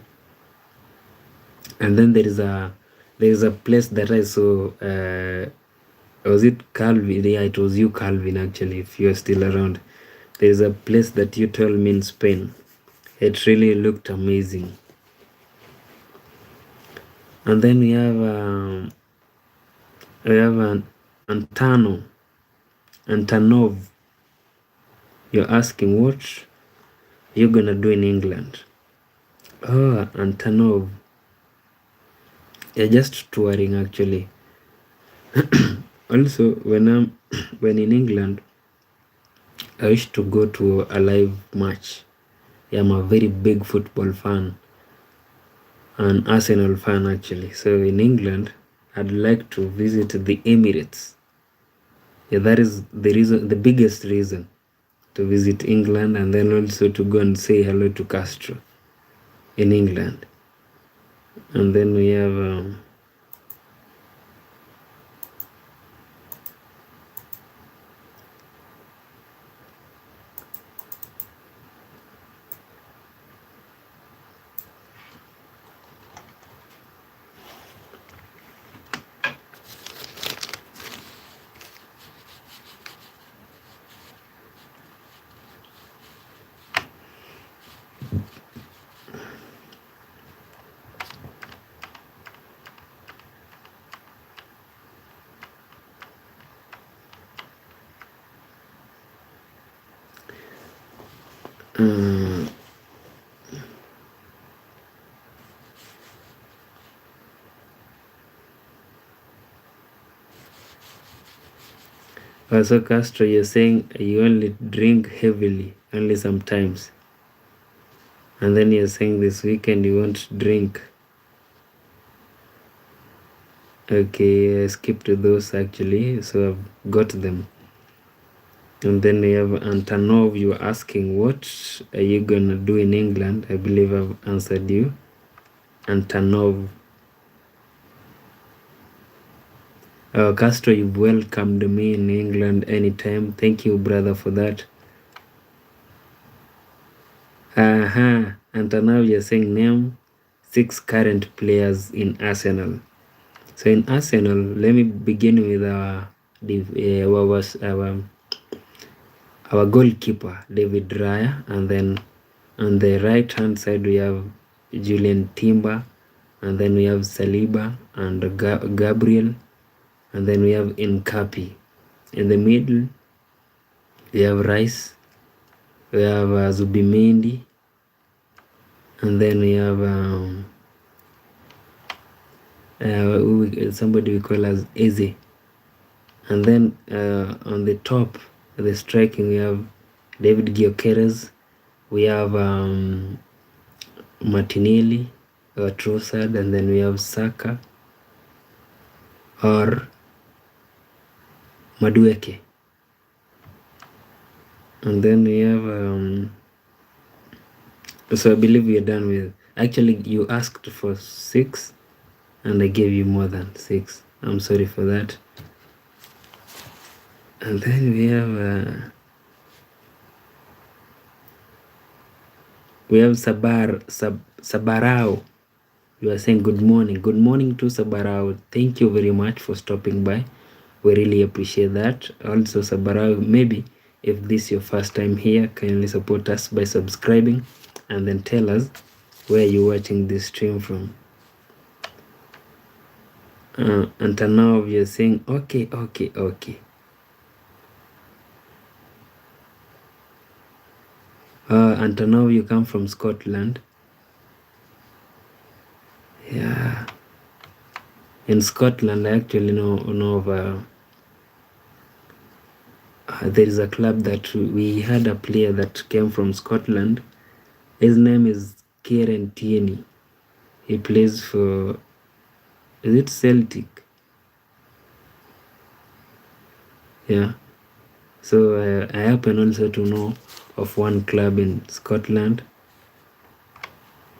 And then there is a place that I saw. Was it Calvin? Yeah, it was you, Calvin. Actually, if you are still around, there is a place that you told me in Spain. It really looked amazing. And then we have an Antonov. You're asking what you're gonna do in England. Oh, Antonov. You're just touring actually. Also, when in England, I wish to go to a live match. Yeah, I'm a very big football fan, an Arsenal fan actually. So in England, I'd like to visit the Emirates. Yeah, that is the biggest reason to visit England, and then also to go and say hello to Castro in England. And then we have also Castro, you're saying you only drink heavily, only sometimes. And then you're saying this weekend you won't drink. Okay, I skipped those actually, so I've got them. And then we have Antonov, you're asking what are you gonna do in England? I believe I've answered you. Antonov. Castro, you've welcomed me in England anytime. Thank you, brother, for that. Antonov, you're saying name 6 current players in Arsenal. So in Arsenal, let me begin with our goalkeeper, David Raya, and then on the right hand side we have Julian Timber, and then we have Saliba and Gabriel, and then we have Nkapi. In the middle we have Rice, we have Zubimendi, and then we have somebody we call as Eze. And then on the top, the striking, we have David Gyökeres, we have Martinelli, Trossard, and then we have Saka, or Madueke. And then we have so I believe we are done with. Actually, you asked for 6 and I gave you more than 6. I'm sorry for that. And then we have Sabarao. You are saying good morning. Good morning to Sabarao. Thank you very much for stopping by. We really appreciate that. Also, Sabarao, maybe if this is your first time here, kindly support us by subscribing and then tell us where you're watching this stream from. And now you're saying, okay. And now you come from Scotland. Yeah. In Scotland, I actually know of there is a club that we had a player that came from Scotland. His name is Kieran Tierney. He plays for, is it Celtic? Yeah. So I happen also to know of one club in Scotland.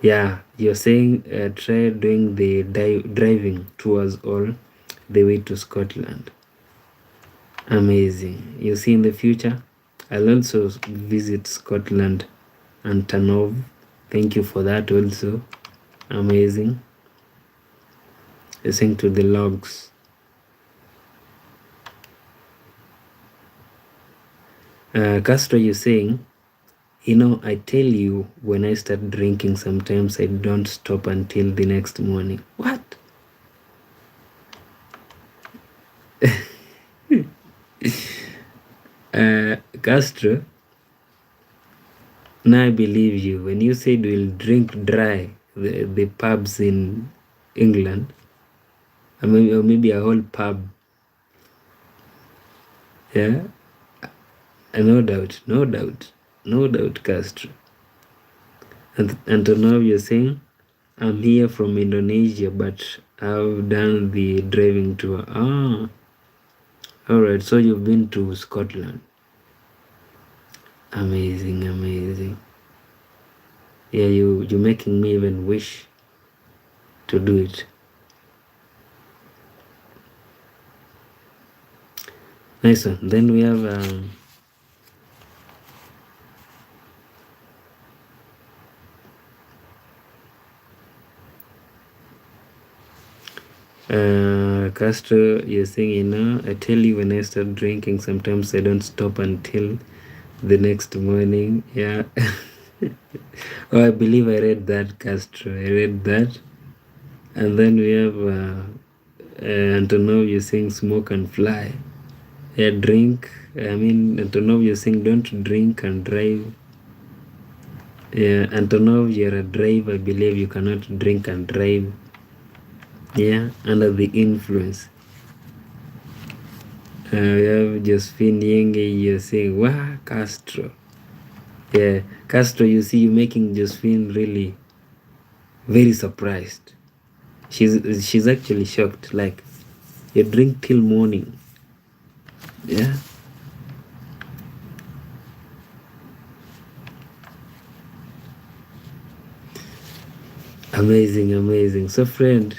Yeah, you're saying try doing the driving tours all the way to Scotland. Amazing. You see, in the future, I'll also visit Scotland and Tanov. Thank you for that also. Amazing. Listening to the logs. Castro, you're saying, I tell you, when I start drinking, sometimes I don't stop until the next morning. What? Castro, now I believe you. When you said we'll drink dry, the pubs in England, or maybe a whole pub. Yeah? No doubt, Castro. And now you're saying, I'm here from Indonesia, but I've done the driving tour. Alright, so you've been to Scotland. Amazing. Yeah, you're making me even wish to do it. Nice one. Then we have Castro, you're saying, I tell you, when I start drinking, sometimes I don't stop until the next morning. Yeah. Oh, I believe I read that, Castro. I read that. And then we have Antonov, you're saying smoke and fly. Yeah, drink. Antonov, you're saying don't drink and drive. Yeah, Antonov, you're a driver. I believe you cannot drink and drive. Yeah, under the influence. We have Josephine Yenge, you're saying, wow, Castro. Yeah, Castro, you see, you're making Josephine really very surprised. She's actually shocked. Like, you drink till morning. Yeah. Amazing. So, friend,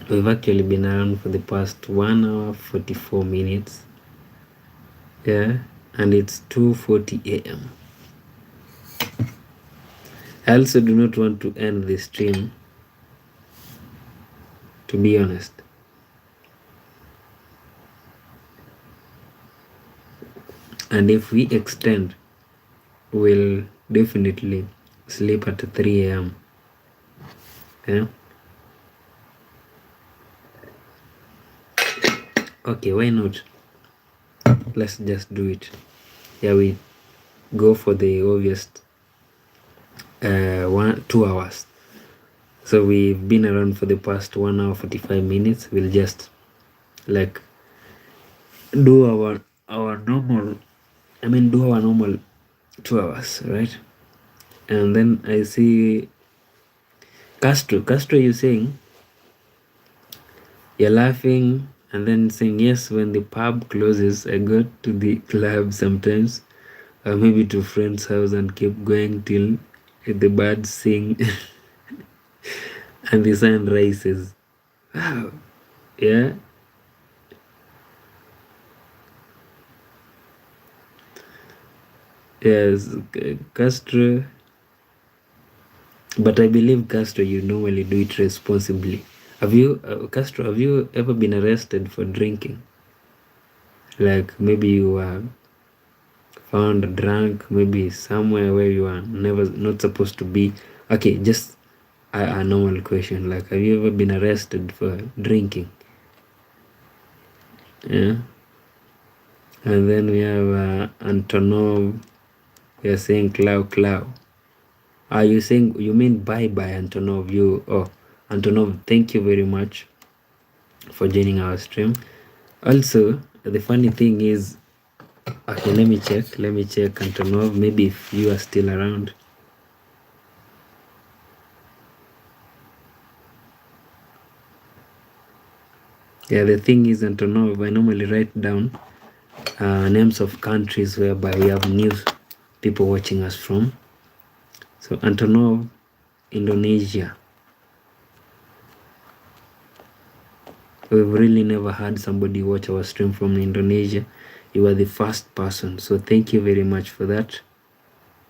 we've actually been around for the past 1 hour 44 minutes. Yeah, and it's 2:40 a.m. I also do not want to end the stream, to be honest. And if we extend, we'll definitely sleep at 3 a.m. Yeah. Okay, why not? Let's just do it. Yeah, we go for the obvious 2 hours. So we've been around for the past 1 hour 45 minutes. We'll just like do our normal 2 hours, right? And then I see Castro, you saying You're laughing and then saying, yes, when the pub closes, I go to the club sometimes, or maybe to friend's house and keep going till the birds sing and the sun rises. Wow. Yeah. Yes, Castro. But I believe, Castro, you normally do it responsibly. Have you, Castro, have you ever been arrested for drinking? Like maybe you were found drunk, maybe somewhere where you are never not supposed to be. Okay, just a normal question. Like, have you ever been arrested for drinking? Yeah. And then we have Antonov. You're saying Clau. Are you saying you mean bye Antonov? Antonov, thank you very much for joining our stream. Also, the funny thing is, okay, let me check Antonov, maybe if you are still around. Yeah, the thing is, Antonov, I normally write down names of countries whereby we have news people watching us from. So Antonov, Indonesia. We've really never had somebody watch our stream from Indonesia. You are the first person, so thank you very much for that.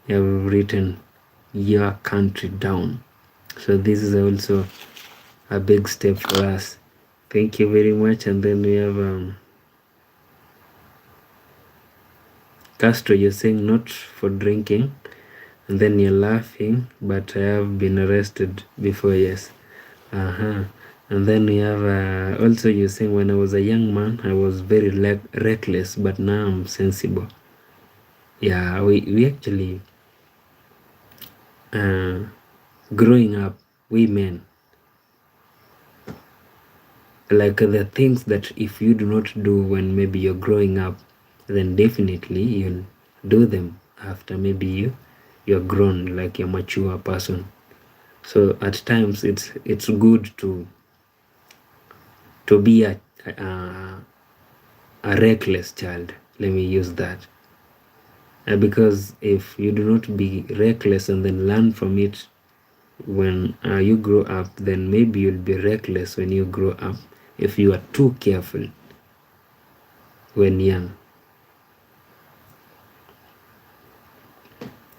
You have written your country down, so this is also a big step for us. Thank you very much. And then we have Castro, you're saying not for drinking, and then you're laughing, but I have been arrested before. Yes. And then we have also, you're saying, when I was a young man I was very reckless, but now I'm sensible. Yeah, we actually growing up, we men, like the things that if you do not do when maybe you're growing up, then definitely you'll do them after maybe you're grown, like you're mature person. So at times it's good to be a reckless child, let me use that, because if you do not be reckless and then learn from it when you grow up, then maybe you'll be reckless when you grow up if you are too careful when young.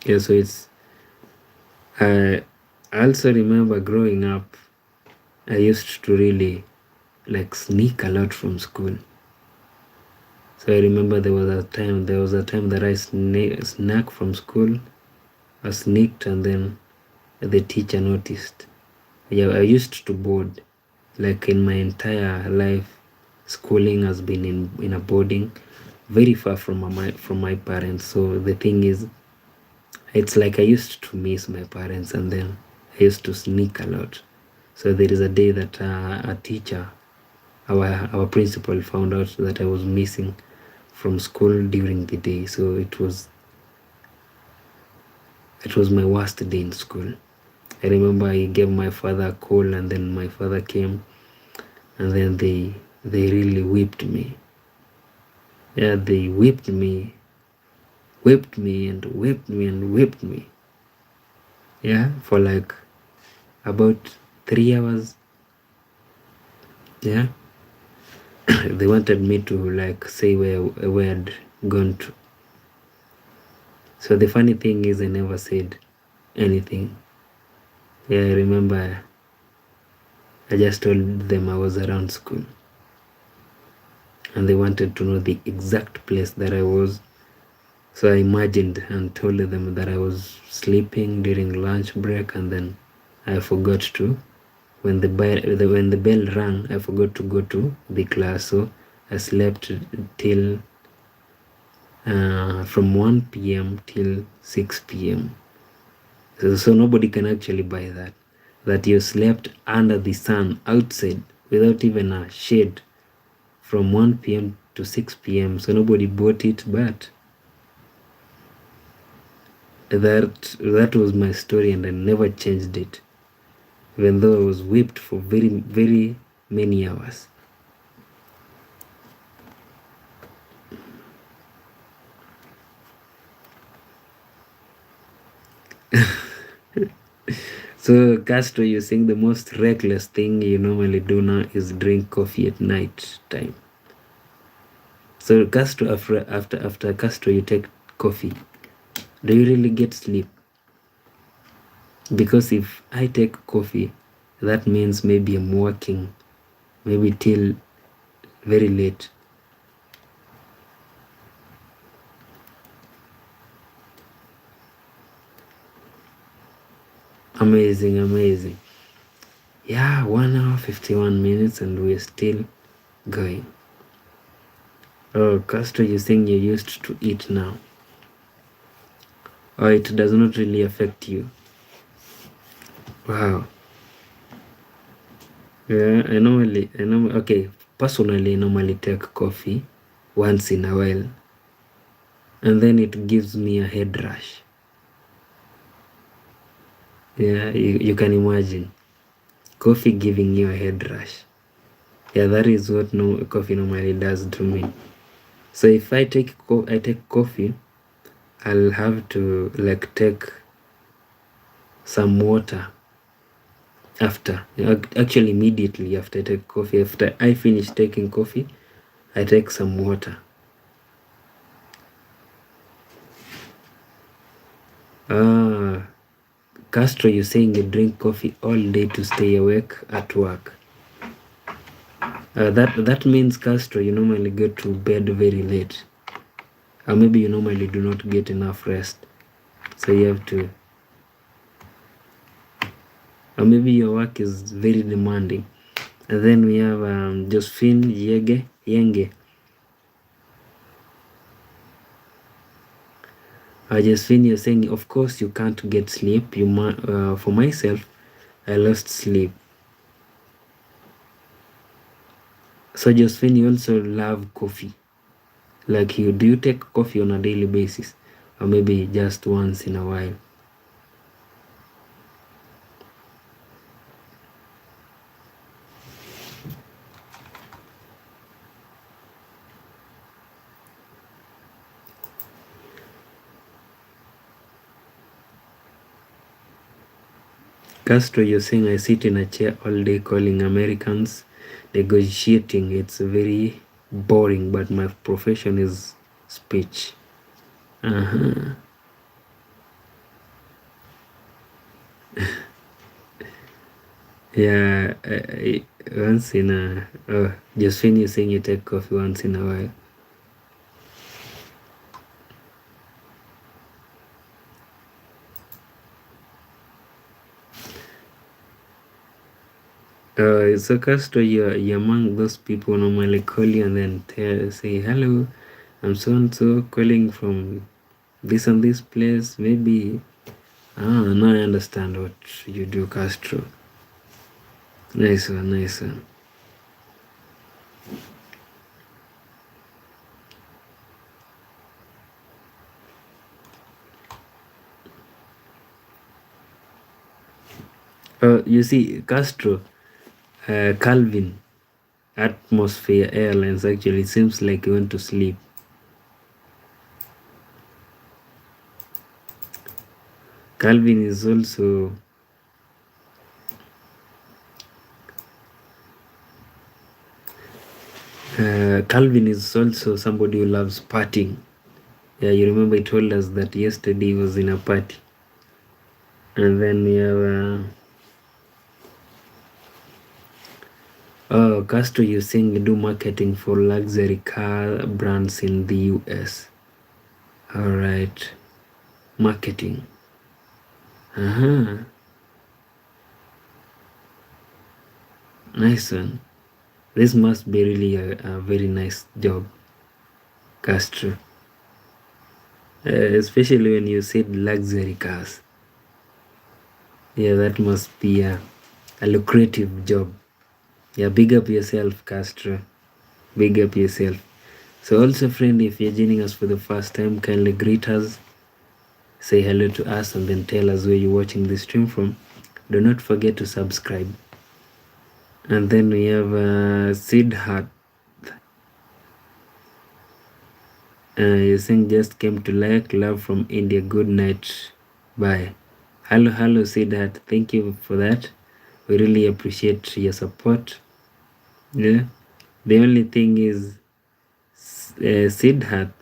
Yeah, so it's I also remember growing up, I used to really like sneak a lot from school. So I remember there was a time that I snuck from school. I sneaked, and then the teacher noticed. Yeah, I used to board. Like in my entire life, schooling has been in a boarding, very far from my parents. So the thing is, it's like I used to miss my parents, and then I used to sneak a lot. So there is a day that a teacher, our principal, found out that I was missing from school during the day. So it was my worst day in school. I remember I gave my father a call, and then my father came, and then they really whipped me. Yeah, they whipped me and whipped me. Yeah, for like about 3 hours. Yeah. They wanted me to like say where I'd gone to. So the funny thing is, I never said anything. Yeah, I remember I just told them I was around school, and they wanted to know the exact place that I was. So I imagined and told them that I was sleeping during lunch break, and then I forgot to, when the bell rang, I forgot to go to the class. So I slept till from 1 p.m. till 6 p.m. So nobody can actually buy that you slept under the sun outside without even a shade from 1 p.m. to 6 p.m. So nobody bought it, but that was my story, and I never changed it, even though I was whipped for very, very many hours. So, Castro, you're saying the most reckless thing you normally do now is drink coffee at night time. So, Castro, after Castro, you take coffee. Do you really get sleep? Because if I take coffee, that means maybe I'm working, maybe till very late. Amazing, amazing. Yeah, 1 hour 51 minutes and we're still going. Oh, Castro, you think you're used to it now? Oh, it does not really affect you. Wow. Yeah, okay, personally, I normally take coffee once in a while, and then it gives me a head rush. Yeah, you can imagine coffee giving you a head rush. Yeah, that is what coffee normally does to me. So if I take coffee, I'll have to like take some water after. Actually, immediately after I take coffee, after I finish taking coffee, I take some water. Ah, Castro, you're saying you drink coffee all day to stay awake at work. That means, Castro, you normally go to bed very late. Or maybe you normally do not get enough rest. So you have to. Or maybe your work is very demanding. And then we have Josephine Yenge. Josephine, you're saying, of course, you can't get sleep. For myself, I lost sleep. So Josephine, you also love coffee. Like do you take coffee on a daily basis? Or maybe just once in a while? Castro, you're saying I sit in a chair all day calling Americans, negotiating. It's very boring, but my profession is speech. Uh-huh. Yeah, once in a... Oh, Josephine, you're saying you take coffee once in a while. So Castro, you're among those people normally call you and then say, hello, I'm so-and-so calling from this and this place. Maybe, now I understand what you do, Castro. Nice one, nice one. You see, Castro, Calvin, Atmosphere Airlines, actually, seems like you went to sleep. Calvin is also... Calvin is also somebody who loves partying. Yeah, you remember he told us that yesterday he was in a party. And then we have... Castro, you're saying you do marketing for luxury car brands in the US. All right. Marketing. Uh-huh. Nice one. This must be really a very nice job, Castro. Especially when you said luxury cars. Yeah, that must be a lucrative job. Yeah, big up yourself, Castro. Big up yourself. So also, friend, if you're joining us for the first time, kindly greet us, say hello to us, and then tell us where you're watching this stream from. Do not forget to subscribe. And then we have Sidharth. You saying just came to like love from India. Good night. Bye. Hello, Siddharth. Thank you for that. We really appreciate your support. Yeah. The only thing is, Siddharth.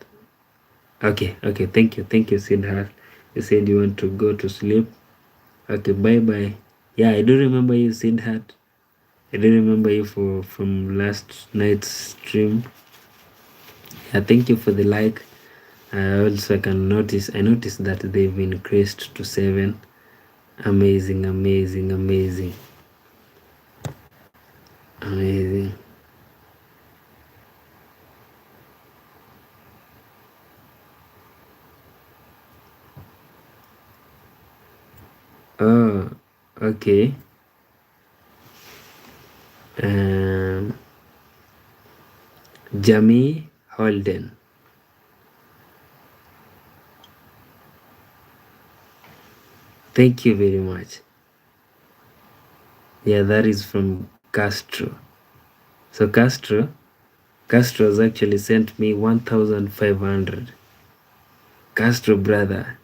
Okay. Thank you, Siddharth. You said you want to go to sleep. Okay, bye. Yeah, I do remember you, Siddharth. I do remember you from last night's stream. Yeah, thank you for the like. I also I noticed that they've increased to 7. Amazing. Oh, okay. Jamie Holden. Thank you very much. Yeah, that is from Castro. So Castro has actually sent me 1,500. Castro, brother.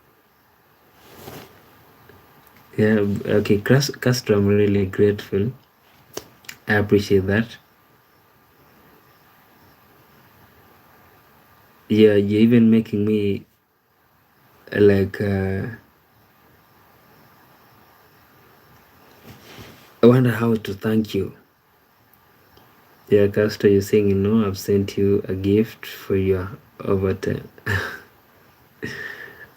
Yeah, okay, Castro, I'm really grateful. I appreciate that. Yeah, you're even making me like I wonder how to thank you. Yeah, Castro, you're saying, I've sent you a gift for your overtime.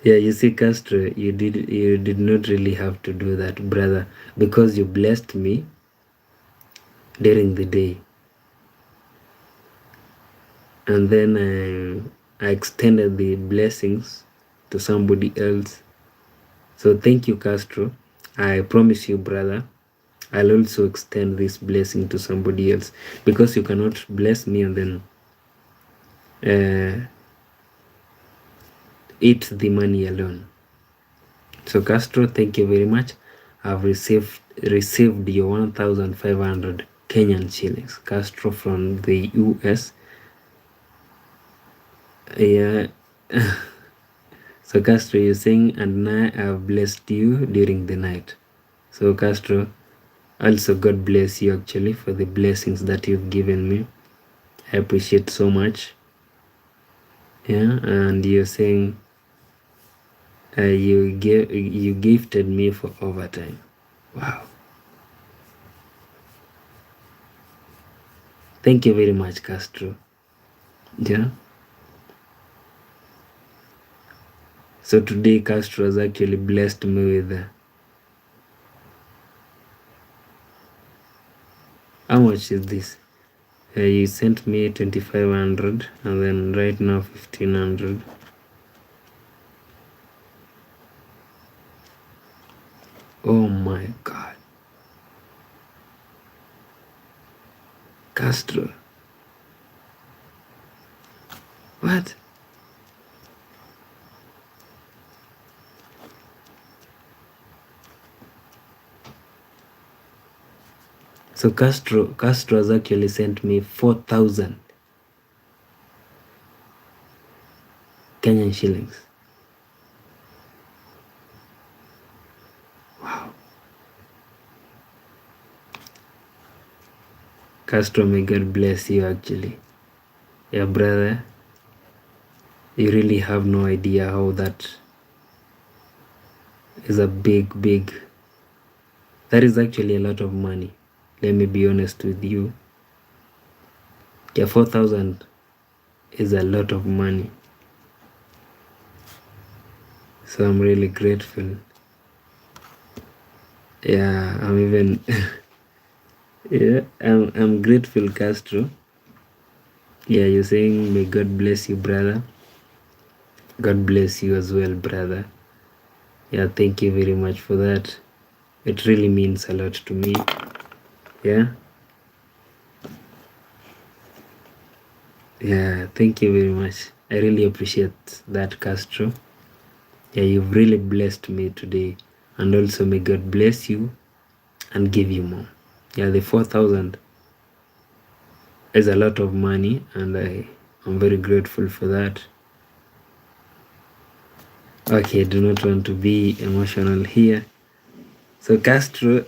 Yeah, you see, Castro, you did not really have to do that, brother, because you blessed me during the day, and then I extended the blessings to somebody else. So thank you, Castro. I promise you, brother, I'll also extend this blessing to somebody else, because you cannot bless me and then eat the money alone. So Castro, thank you very much. I've received your 1,500 Kenyan shillings. Castro from the US. Yeah. So Castro, you're saying, and I have blessed you during the night. So Castro, also God bless you actually for the blessings that you've given me. I appreciate so much. Yeah, and you're saying you gifted me for overtime. Wow. Thank you very much, Castro. Yeah. So today Castro has actually blessed me with how much is this? You sent me 2,500 and then right now 1,500. Oh my God. Castro. What? So Castro has actually sent me 4,000 Kenyan shillings. Wow. Castro, may God bless you actually. Yeah, brother. You really have no idea how that is a big. That is actually a lot of money. Let me be honest with you. Yeah, 4,000 is a lot of money. So I'm really grateful. Yeah, I'm even yeah, I'm grateful, Castro. Yeah, you're saying may God bless you, brother. God bless you as well, brother. Yeah, thank you very much for that. It really means a lot to me. Yeah. Yeah, thank you very much. I really appreciate that, Castro. Yeah, you've really blessed me today. And also may God bless you and give you more. Yeah, the 4,000 is a lot of money and I'm very grateful for that. Okay, I do not want to be emotional here. So Castro,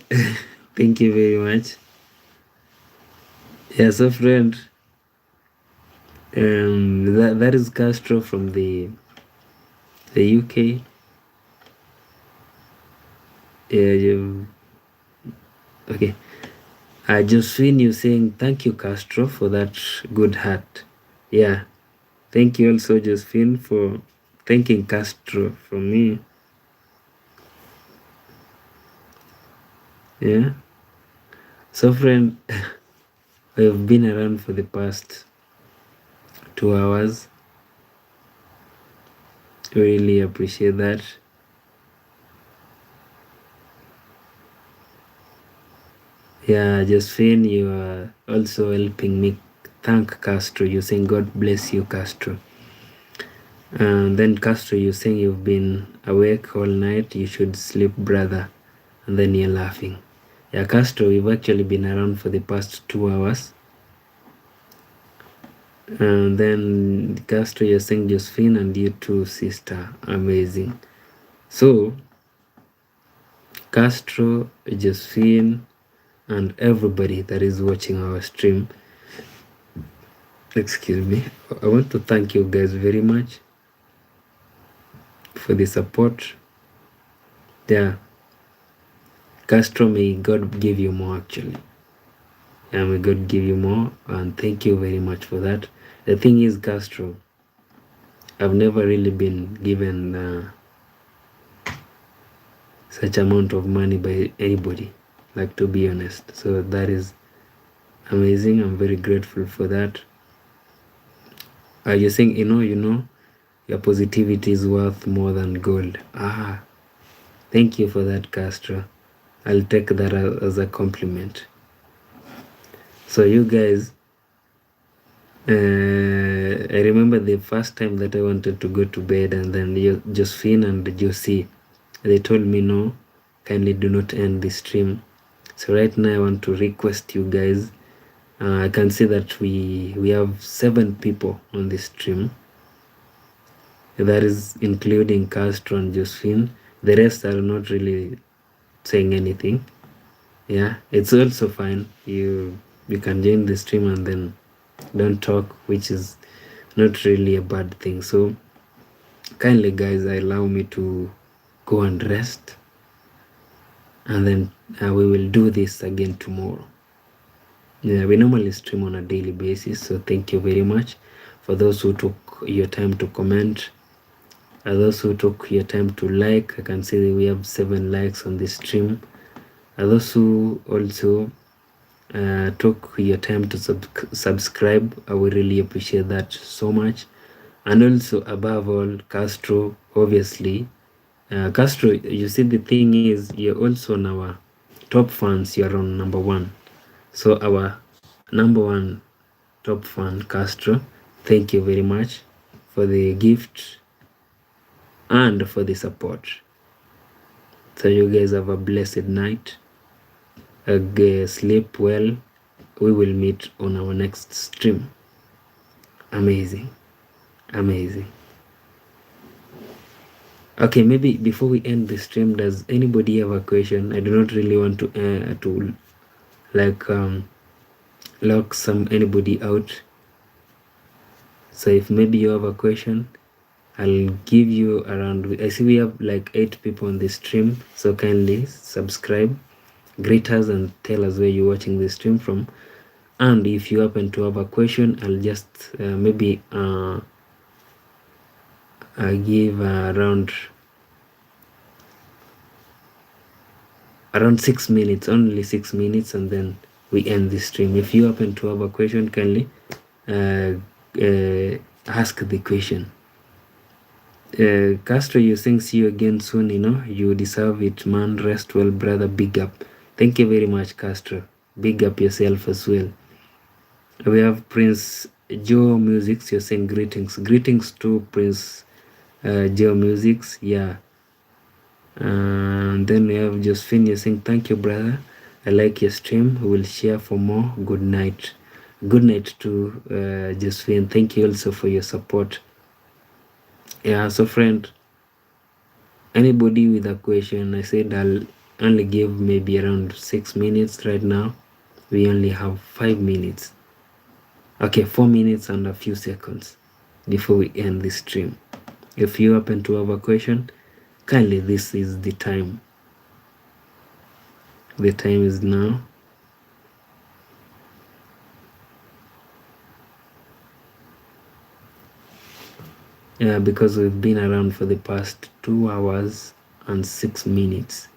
thank you very much. Yeah, so friend, that is Castro from the UK. Yeah, okay. Josephine, you saying thank you, Castro, for that good heart. Yeah, thank you also, Josephine, for thanking Castro for me. Yeah. So, friend, we've been around for the past 2 hours. Really appreciate that. Yeah, Josephine, you are also helping me thank Castro. You're saying God bless you, Castro. And then Castro, you're saying you've been awake all night. You should sleep, brother. And then you're laughing. Yeah, Castro, we've actually been around for the past 2 hours. And then Castro, you're saying Josephine, and you too, sister. Amazing. So, Castro, Josephine, and everybody that is watching our stream, excuse me, I want to thank you guys very much for the support. Yeah, Castro, may God give you more actually. Yeah, may God give you more, and thank you very much for that. The thing is, Castro, I've never really been given such amount of money by anybody, like, to be honest. So that is amazing. I'm very grateful for that. You're saying, you know, your positivity is worth more than gold. Thank you for that, Castro. I'll take that as a compliment. So you guys, I remember the first time that I wanted to go to bed, and then Josephine and Josie, they told me, no, kindly do not end the stream. So right now I want to request you guys. I can see that we have 7 people on this stream. That is including Castro and Josephine. The rest are not really saying anything. Yeah, it's also fine. You can join the stream and then don't talk, which is not really a bad thing. So kindly, guys, allow me to go and rest, and then we will do this again tomorrow. Yeah, we normally stream on a daily basis, so thank you very much for those who took your time to comment, those who took your time to like. I can see that we have 7 likes on this stream. Those who also took your time to subscribe, I would really appreciate that so much. And also, above all, Castro, obviously, Castro, you see, the thing is, you're also on our top fans. You're on number 1. So our number 1 top fan, Castro, thank you very much for the gift and for the support. So you guys have a blessed night. Sleep well. We will meet on our next stream. Amazing. Okay, maybe before we end the stream, does anybody have a question? I do not really want to like lock anybody out. So if maybe you have a question, I'll give you around. I see we have like 8 people on the stream, so kindly subscribe, greet us, and tell us where you're watching the stream from. And if you happen to have a question, I'll just maybe give around 6 minutes, only 6 minutes, and then we end the stream. If you happen to have a question, kindly ask the question. Castro, you saying see you again soon. You deserve it, man. Rest well, brother. Big up. Thank you very much, Castro. Big up yourself as well. We have Prince Joe Musics. You're saying greetings to Prince Joe Musics. Yeah. And then we have Josephine. You're saying thank you, brother. I like your stream. We will share for more. Good night. Good night to Josephine. Thank you also for your support. Yeah, so friend, anybody with a question, I said only give maybe around 6 minutes. Right now we only have 5 minutes. Okay, 4 minutes and a few seconds before we end this stream. If you happen to have a question, kindly, this is the time. The time is now. Yeah, because we've been around for the past 2 hours and 6 minutes.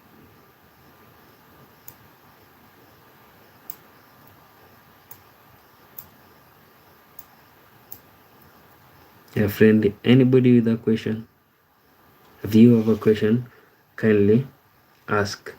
Yeah, friend, anybody with a question? If you have a question, kindly ask.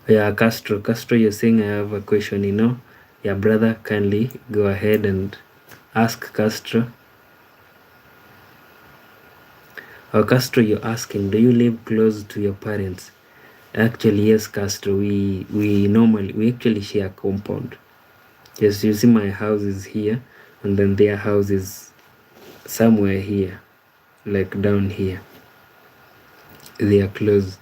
Yeah, Castro, you're saying I have a question, Yeah, brother, kindly go ahead and ask Castro. Castro, you're asking, do you live close to your parents? Actually, yes, Castro, we actually share a compound. Yes, you see my house is here, and then their house is somewhere here, like down here. They are close.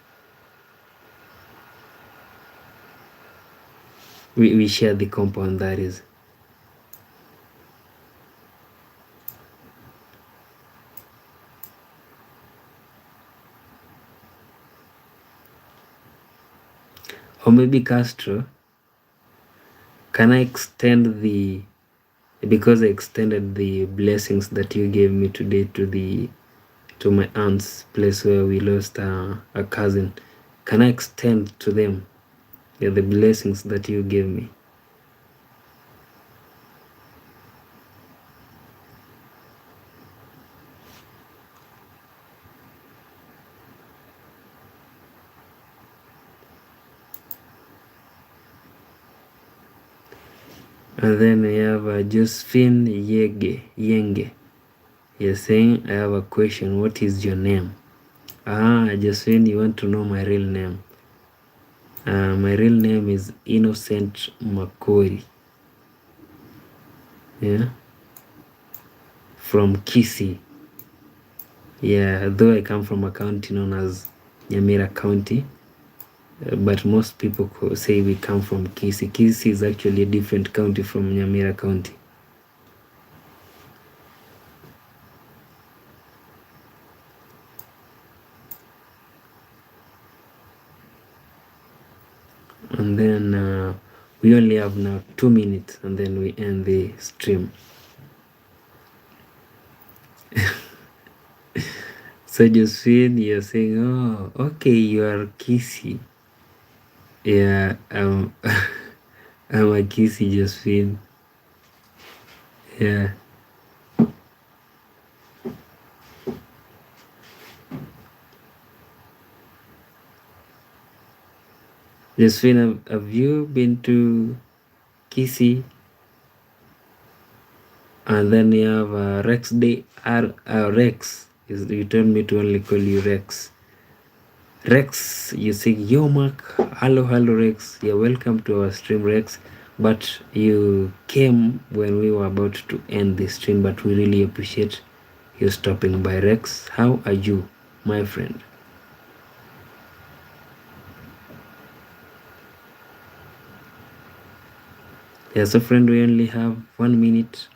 We share the compound, that is. Or maybe Castro, can I extend because I extended the blessings that you gave me today to my aunt's place where we lost a cousin. Can I extend to them the blessings that you gave me? And then we have Josephine Yenge. You're saying, I have a question. What is your name? Josephine, you want to know my real name? My real name is Innocent Makori. Yeah. From Kisii. Yeah, though I come from a county known as Nyamira County, but most people say we come from Kisii. Kisii is actually a different county from Nyamira County. And then we only have now 2 minutes, and then we end the stream. So Josephine, you're saying, oh, okay, you are Kisii. Yeah, I'm a Kisii, Josephine. Yeah. Josephine, have you been to Kisii? And then you have Rex Day. Rex. You told me to only call you Rex. Rex, you say, yo, Mark. Hello, Rex. You're welcome to our stream, Rex. But you came when we were about to end the stream, but we really appreciate you stopping by, Rex. How are you, my friend? Yeah, so friend, we only have 1 minute,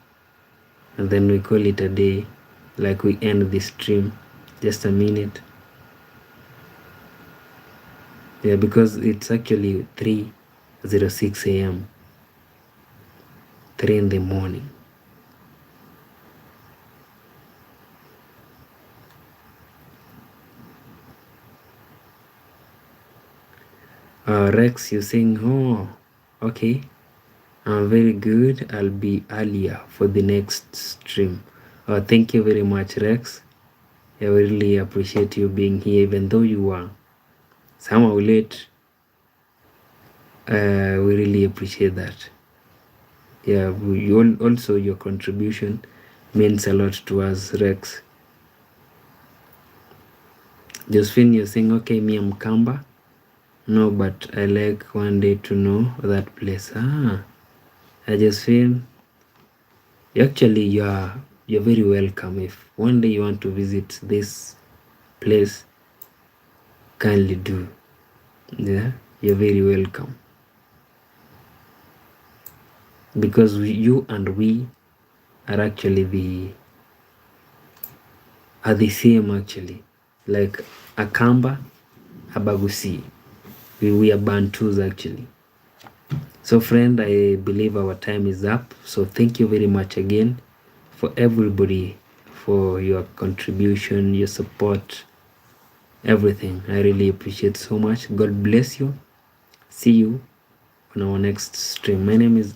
and then we call it a day, like we end the stream. Just a minute. Yeah, because it's actually 3:06 a.m. 3 in the morning. Rex, you're saying, oh, okay, very good. I'll be earlier for the next stream. Thank you very much, Rex. I really appreciate you being here, even though you were somehow late. We really appreciate that. Yeah, also your contribution means a lot to us, Rex. Josephine, you're saying, okay, me, I'm Kamba. No, but I like one day to know that place. I just feel actually you're very welcome. If one day you want to visit this place, kindly do. Yeah, you're very welcome. Because you and we are actually the same actually. Like Akamba, Abagusi. We are Bantus actually. So friend, I believe our time is up. So thank you very much again for everybody, for your contribution, your support, everything. I really appreciate so much. God bless you. See you on our next stream. My name is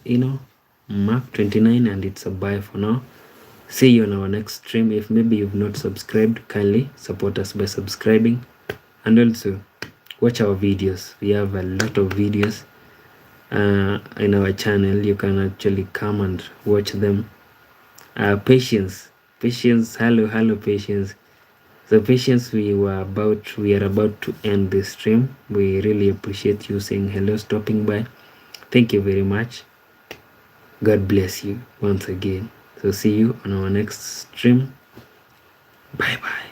Mark29 and it's a bye for now. See you on our next stream. If maybe you've not subscribed, kindly support us by subscribing, and also watch our videos. We have a lot of videos in our channel. You can actually come and watch them. Patience, hello Patience. So Patience, we are about to end this stream. We really appreciate you saying hello, stopping by. Thank you very much. God bless you once again. So see you on our next stream. Bye bye.